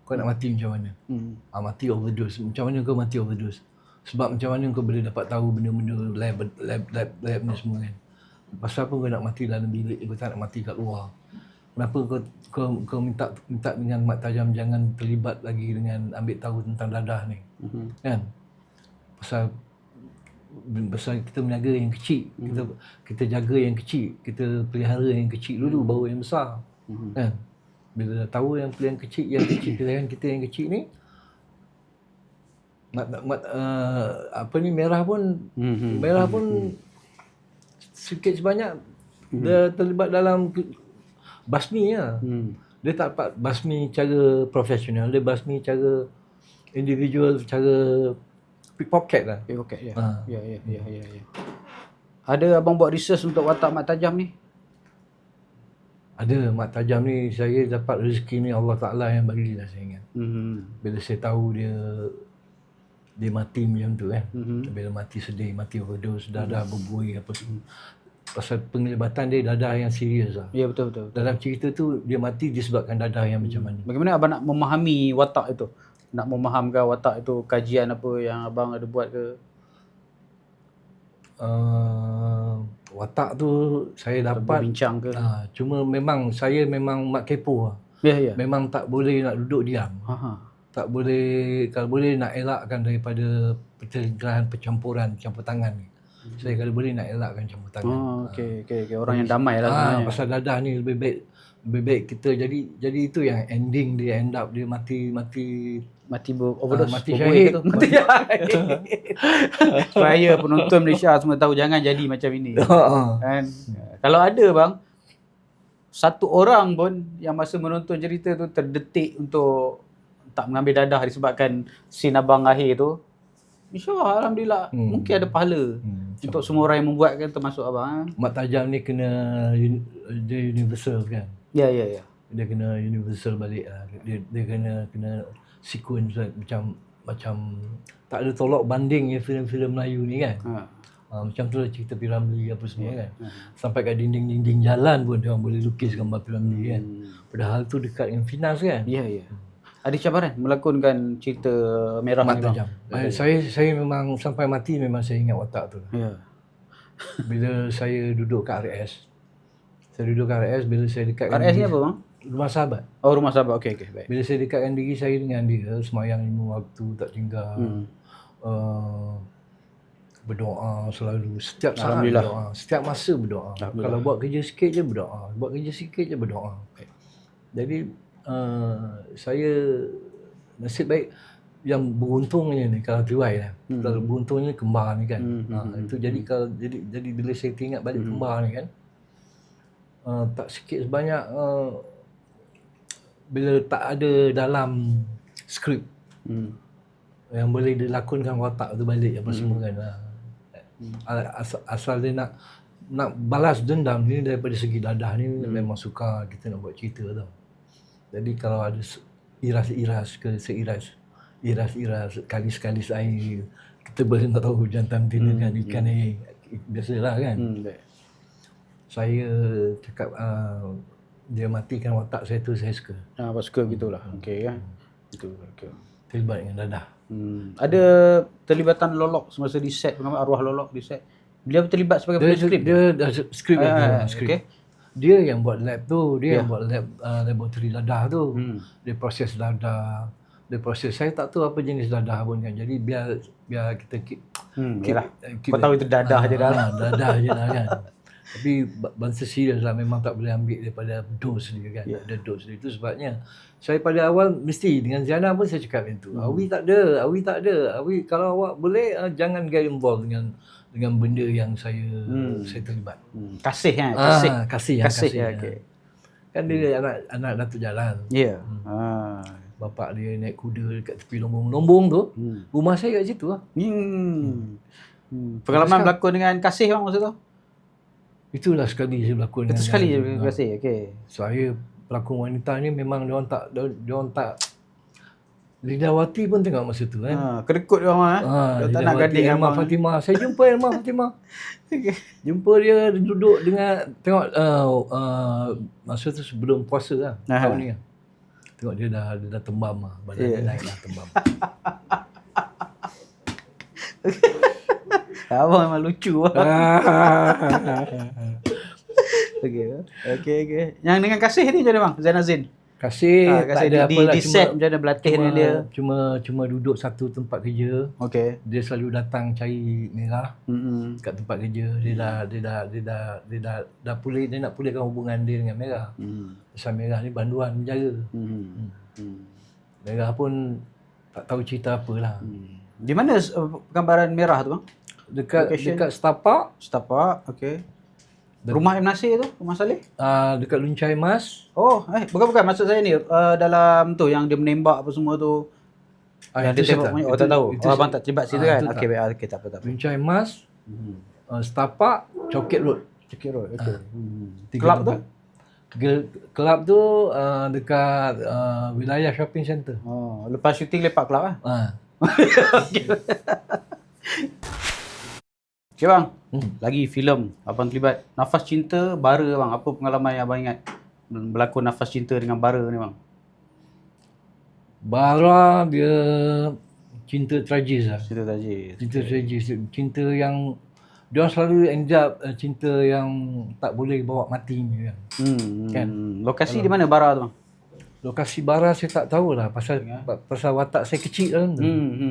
Kau nak mati macam mana? Mati overdose. Macam mana kau mati overdose? Sebab macam mana kau boleh dapat tahu benda-benda lab ni semua kan. Pasal apa kau nak mati dalam bilik, kau tak nak mati kat luar? Kenapa kau minta dengan Mat Tajam jangan terlibat lagi dengan ambil tahu tentang dadah ni? Kan? Pasal kita meniaga yang kecil, kita jaga yang kecil, kita pelihara yang kecil dulu baru yang besar. Kan? Bila dah tahu yang kecil pilihan kita yang kecil ni, merah pun sikit sebanyak dia terlibat dalam basmi lah. Dia tak dapat basmi cara profesional, dia basmi cara individual, cara pickpocket lah. Pickpocket, ya. Ya. Ada abang buat research untuk watak Mat Tajam ni? Ada. Mat Tajam ni saya dapat rezeki ni Allah Ta'ala yang bagi lah saya ingat. Bila saya tahu dia mati macam tu kan. Bila mati sedih, mati overdose, dadah berbuih apa tu. Pasal penglibatan dia dadah yang serius lah. Ya, betul. Dalam cerita tu dia mati disebabkan dadah yang macam mana. Bagaimana abang nak memahami watak itu? Nak memahamkan watak itu, kajian apa yang abang ada buat ke? Watak tu saya dapat bincang ke? Cuma saya memang mak kepo lah. Ya. Memang tak boleh nak duduk diam. Tak boleh, kalau boleh nak elakkan daripada percerahan campur tangan ni. Saya kalau boleh nak elakkan campur tangan. Okey. Orang yang damai lah sebenarnya. Pasal dadah ni lebih baik kita jadi itu yang ending dia end up dia mati overdose, mati syahid. Supaya penonton Malaysia semua tahu jangan jadi macam ini. Kan? Kalau ada bang, satu orang pun yang masa menonton cerita tu terdetik untuk tak mengambil dadah disebabkan scene abang akhir tu, InsyaAllah Alhamdulillah mungkin ada pahala untuk semua orang yang membuatkan termasuk abang. Mat Tajam ni dia universal kan. Ya. Dia kena universal balik lah. Dia kena sequence macam tak ada tolak banding yang filem-filem Melayu ni kan. Macam tu lah cerita Piramli apa semua kan. Sampai kat dinding-dinding jalan pun dia orang boleh lukis gambar Piramli kan. Padahal tu dekat dengan finance kan. Ya. Ada cabaran melakonkan cerita merah Mat ni bang? Tajam. Saya memang sampai mati memang saya ingat watak tu. Ya. Bila saya duduk kat RS. Bila saya dekat RS ni apa bang? Rumah Sahabat. Oh, Rumah Sahabat. Okey, baik. Bila saya dekatkan diri saya dengan dia, semayang 5 waktu tak tinggal. Berdoa selalu, setiap saat berdoa, setiap masa berdoa. Kalau buat kerja sikit je berdoa, berdoa. Jadi saya nasib baik yang beruntungnya ni kalau tuai lah. Kalau beruntungnya kembar ni kan. Itu jadi jadi bila saya teringat balik kembar ni kan. Tak sikit sebanyak bila tak ada dalam skrip yang boleh dilakonkan watak tu balik apa semua kan. Asal dia nak balas dendam ni daripada segi dadah ni memang suka kita nak buat cerita tau. Jadi kalau ada iras-iras kalis-kalis air, kita boleh nak tahu jantan betina dengan ikan ni biasalah kan. Saya cakap dia matikan watak saya tu saya suka. Suka gitulah. Okey kan. Itu okey. Terlibat dengan dadah. Ada terlibatan Lolok semasa di set, arwah Lolok di set. Dia terlibat sebagai peskrip. Dia dah skrip okey. Dia yang buat lab tu, yang buat lab laboratory dadah tu. Dia proses dadah. Saya tak tahu apa jenis dadah pun kan. Jadi biar kita keep kau tahu itu dadah je dah. Dadah je dah kan. Tapi bangsa serius lah, memang tak boleh ambil daripada dos dia kan. Ya. Ada dos dia. Itu sebabnya saya pada awal mesti dengan Ziana pun saya cakap macam tu. Awi tak ada, Awi kalau awak boleh jangan get involved dengan benda yang saya terlibat. Kasih kan? Kasih. Kasih. Okey. Kan dia anak Datuk Jalan. Ya. Bapak dia naik kuda dekat tepi lombong tu. Rumah saya kat situ lah. Pengalaman berlakon dengan Kasih bang masa tu? Itulah sekali saya berlakon. Itu sekali je Kasih. Okey. Saya pelakon wanita ni memang diorang tak Lidawati pun tengok masa tu kan. Kedekut dia orang dia tak nak gading Elma abang. Fatimah. Saya jumpa Elma Fatimah. Jumpa dia duduk dengan tengok masa tu sebelum puasa lah tahun ni. Tengok dia dah tembam lah. Badan dia naik dah tembam. Abang memang lucu lah. Okey. Yang dengan Kasih ni macam mana bang? Zain Azin. Kasih tak ada apa lah. Di set macam mana berlatih dengan dia? Cuma duduk satu tempat kerja. Okey. Dia selalu datang cari Merah kat tempat kerja. Dia dah pulih, dia nak pulihkan hubungan dia dengan Merah. Pasal Merah ni banduan penjara. Merah pun tak tahu cerita apalah. Di mana gambaran Merah tu bang? Dekat Setapak. Setapak. Okey. Rumah M. Nasir tu, Rumah Saleh? Dekat Luncai Mas. Oh, bukan maksud saya ni dalam tu yang dia menembak apa semua tu. Yang dia tembak punya. Oh, tak tahu. Abang tak terlibat situ kan? Okey, baik. Okey, tak apa. Luncai Mas. Setapak, Coket Road. Coket Road. Okey. Tiga Kelab tu? Kelab tu dekat Wilayah Shopping Center. Oh, lepas syuting lepak kelab ah. Okay bang, lagi filem abang terlibat Nafas Cinta Bara bang. Apa pengalaman yang abang ingat berlakon Nafas Cinta dengan Bara ni bang? Bara dia cinta tragis lah. Cerita tragis. Cinta tragis. Cinta yang dia selalu end up cinta yang tak boleh bawa mati ni kan. Kan. Lokasi di mana Bara tu bang? Lokasi Bara saya tak tahulah pasal watak saya kecil kan.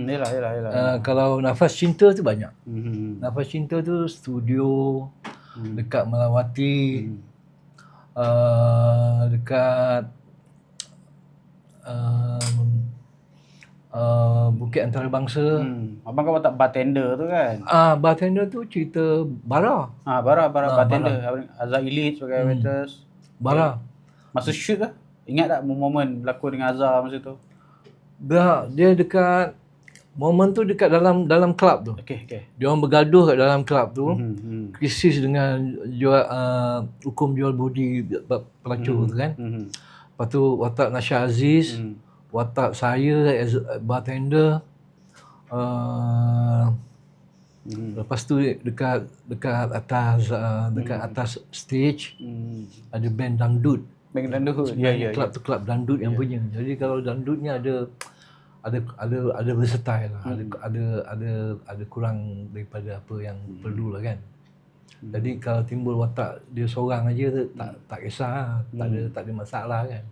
Yalah. Kalau Nafas Cinta tu banyak. Nafas Cinta tu studio dekat Melawati, dekat Bukit Antarabangsa. Abang kan watak bartender tu kan? Bartender tu cerita Bara. Bara bartender. Azhar Illich sebagai waitress. Bara. Masa shoot lah. Ingat tak momen berlakon dengan Azhar masa tu? Dia dekat momen tu dekat dalam kelab tu. Okey. Dia orang bergaduh kat dalam kelab tu. Krisis dengan hukum jual budi pelacur tu kan. Lepas tu watak Nasha Aziz, watak saya as bartender. Lepas tu dekat atas stage ada band dangdut. Band dangdut. Ya. Kelab tu kelab dangdut yang punya. Jadi kalau dangdutnya ada versatile lah. Ada kurang daripada apa yang perlu lah kan. Jadi kalau timbul watak dia seorang aja tak kisah, tak ada masalah kan.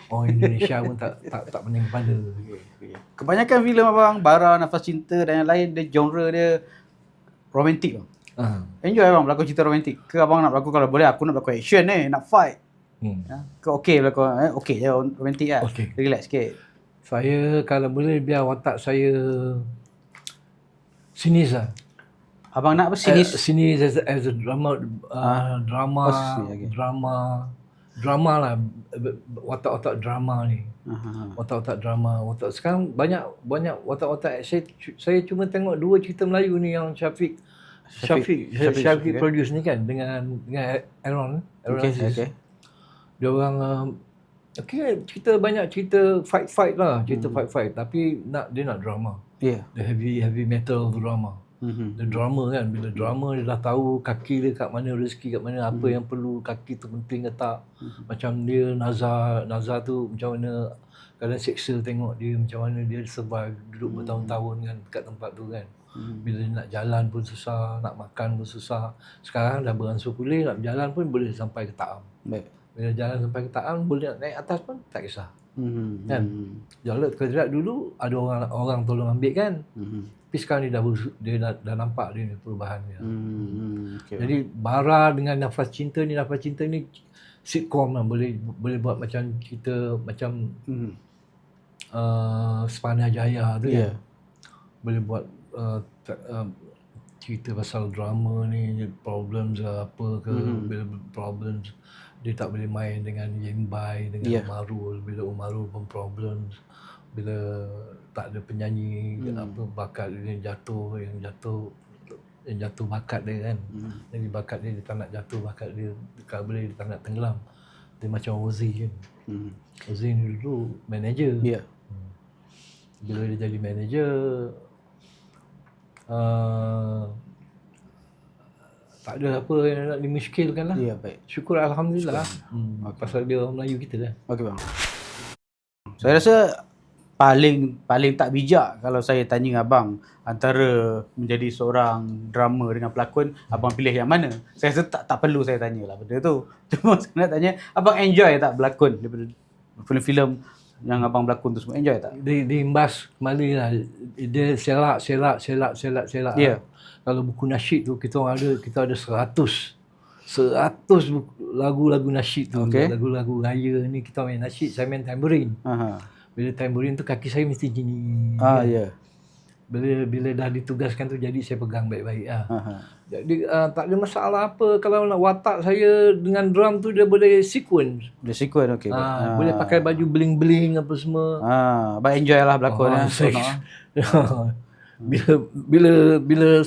Orang Indonesia pun tak pening kepala. Kebanyakan filem abang, Bara, Nafas Cinta dan yang lain, dia genre dia romantik bang. Enjoy abang berlakon cerita romantik? Ke abang nak berlakon, kalau boleh aku nak berlakon action nak fight? Ke okey berlakon okey je romantik lah. Okey. Relax sikit. Saya kalau boleh biar watak saya sinis lah. Abang nak apa? Sinis? Sinis as a drama drama lah, watak-watak drama ni. Watak-watak drama. Sekarang banyak watak-watak. Saya cuma tengok 2 cerita Melayu ni yang Syafiq produce ni kan dengan Aaron Aziz. Okay. Dia orang cerita banyak cerita fight lah, fight tapi dia nak drama. Yeah. The heavy metal drama. The drama kan, bila drama dia dah tahu kaki dia kat mana, rezeki kat mana, apa yang perlu, kaki tu penting ke tak. Macam dia Nazar tu macam mana kadang seksa, tengok dia macam mana dia survive duduk bertahun-tahun kan kat tempat tu kan. Bila dia nak jalan pun susah, nak makan pun susah. Sekarang dah beransur pulih, nak berjalan pun boleh sampai ke Taam. Baik. Bila jalan sampai ke Taam, boleh nak naik atas pun tak kisah. Kan? Jalan ke tidak dulu ada orang tolong ambil kan. Tapi sekarang dia dah nampak dia ni perubahan dia. Okay. Jadi Bara dengan Nafas Cinta ni sitcom lah, boleh buat macam cerita macam Sepana Jaya tu Ya. kan. Boleh buat cerita pasal drama ni, problems ke apa ke, bila problems dia tak boleh main dengan Yembai, dengan Umarul, bila Umarul pun problems, bila tak ada penyanyi apa bakat dia yang jatuh bakat dia kan. Jadi bakat dia tak nak jatuh bakat dia, kalau boleh dia tak nak tenggelam. Dia macam Ozzy kan. Ozzy ni dulu manager. Ya. Bila dia jadi manager, tak ada apa yang nak dimuskilkan lah. Ya, baik. Syukur Alhamdulillah. Pasal dia orang Melayu kita lah. Okey bang. Saya rasa paling tak bijak kalau saya tanya abang antara menjadi seorang drama dengan pelakon, abang pilih yang mana? Saya rasa tak perlu saya tanyalah benda tu. Cuma saya nak tanya, abang enjoy tak berlakon daripada filem-filem yang abang berlakon tu semua, enjoy tak? Dia imbas kembali lah. Dia selak. Ya. Kalau buku nasyid tu kita ada 100 lagu-lagu nasyid tu. Okey. Lagu-lagu raya ni kita main nasyid, saya main tambourine. Bila tambourine tu kaki saya mesti gini. Ya. Bila dah ditugaskan tu, jadi saya pegang baik-baik lah. Jadi tak ada masalah apa. Kalau nak watak saya dengan drum tu, dia boleh sequence. Dia sequence, okey. Boleh pakai baju bling-bling apa semua. Abang enjoy lah berlakon lah. Bila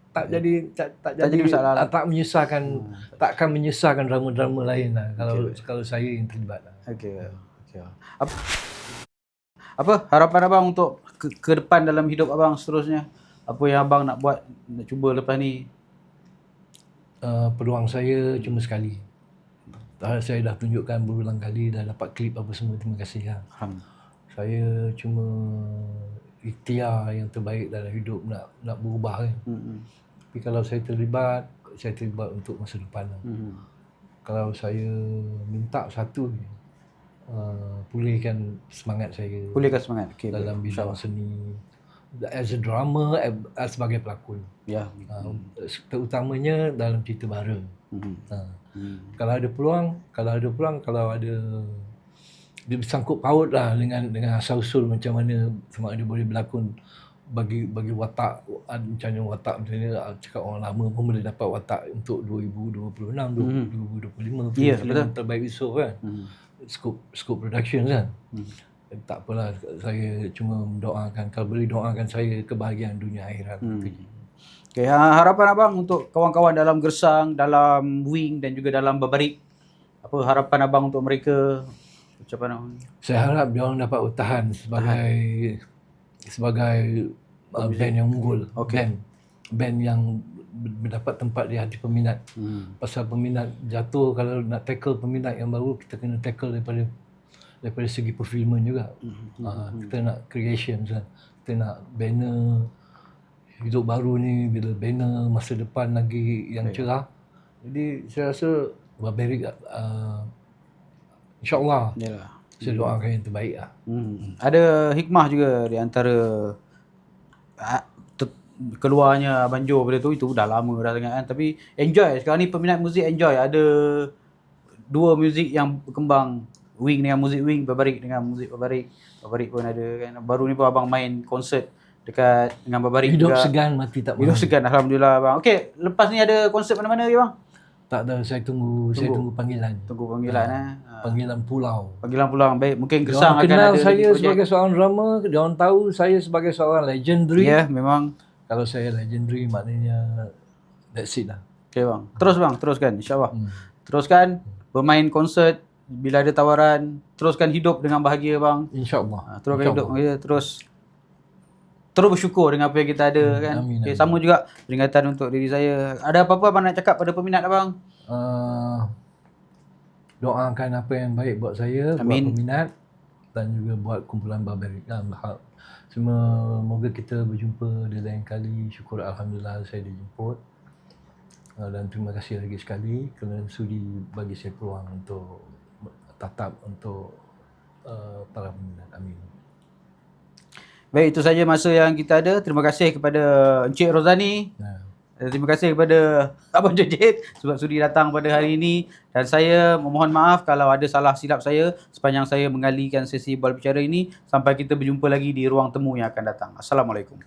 tak jadi masalah lah. tak akan menyusahkan drama-drama lain lah kalau saya yang terlibat lah. Okey. Apa harapan abang untuk ke depan dalam hidup abang seterusnya? Apa yang abang nak buat, nak cuba lepas ni? Peluang saya cuma sekali. Saya dah tunjukkan berulang kali, dah dapat klip apa semua, terima kasih lah. Saya cuma ikhtiar yang terbaik dalam hidup nak berubah kan. Tapi kalau saya terlibat untuk masa depan lah. Kalau saya minta satu, pulihkan semangat saya. Okay, dalam bidang seni. As a drummer, sebagai pelakon. Ya. Terutamanya dalam cerita bara. Kalau ada peluang, kalau ada dia bersangkut paut lah dengan asal usul macam mana sama ada boleh berlakon bagi watak macam ni, cakap orang lama pun boleh dapat watak untuk 2026, 2025 filem terbaik Yusof kan. Scope production kan. Tak apalah, saya cuma mendoakan, kalau boleh doakan saya kebahagiaan dunia akhirat. Okay, harapan abang untuk kawan-kawan dalam Gersang, dalam Wing dan juga dalam Babarik. Apa harapan abang untuk mereka? Ucapan abang. Saya harap dia orang dapat bertahan sebagai band yang unggul. Band yang mendapat tempat di hati peminat. Pasal peminat jatuh, kalau nak tackle peminat yang baru, kita kena tackle daripada segi perfilman juga. Kita nak creation kan. Kita nak banner hidup baru ni, bila banner masa depan lagi yang cerah. Jadi saya rasa Babarik insya-Allah. Saya doakan yang terbaik lah. Ada hikmah juga di antara keluarnya Abang Jo pada tu, itu dah lama dah sangat kan. Tapi enjoy, sekarang ni peminat muzik enjoy. Ada dua muzik yang berkembang, Wing dengan muzik Wing, Babarik dengan muzik Babarik. Babarik pun ada kan. Baru ni pun abang main konsert dekat dengan Babarik hidup juga. Segan mati tak mahu. Hidup segan, alhamdulillah abang. Okey, lepas ni ada konsert mana-mana lagi bang? Tak ada, saya tunggu panggilan. Tunggu panggilan Panggilan pulau. Panggilan pulau. Baik, mungkin Gersang akan kenal ada saya sebagai seorang drama, dia orang tahu saya sebagai seorang legendary. Ya, memang. Kalau saya legendary maknanya that's it lah. Okey bang. Terus bang, teruskan insya-Allah. Teruskan bermain konsert bila ada tawaran, teruskan hidup dengan bahagia bang. Insya-Allah. Teruskan hidup terus bersyukur dengan apa yang kita ada kan. Amin, okay, sama juga peringatan untuk diri saya. Ada apa-apa abang nak cakap pada peminat abang? Doakan apa yang baik buat saya, Amin. buat peminat dan juga buat kumpulan Babarik. Semua moga kita berjumpa di lain kali. Syukur alhamdulillah saya dijemput. Dan terima kasih lagi sekali kerana sudi bagi saya peluang untuk tatap untuk para peminat. Amin. Baik, itu saja masa yang kita ada. Terima kasih kepada Encik Rozani. Terima kasih kepada Abang Jojit sebab sudi datang pada hari ini. Dan saya memohon maaf kalau ada salah silap saya sepanjang saya mengalihkan sesi bola bicara ini. Sampai kita berjumpa lagi di ruang temu yang akan datang. Assalamualaikum.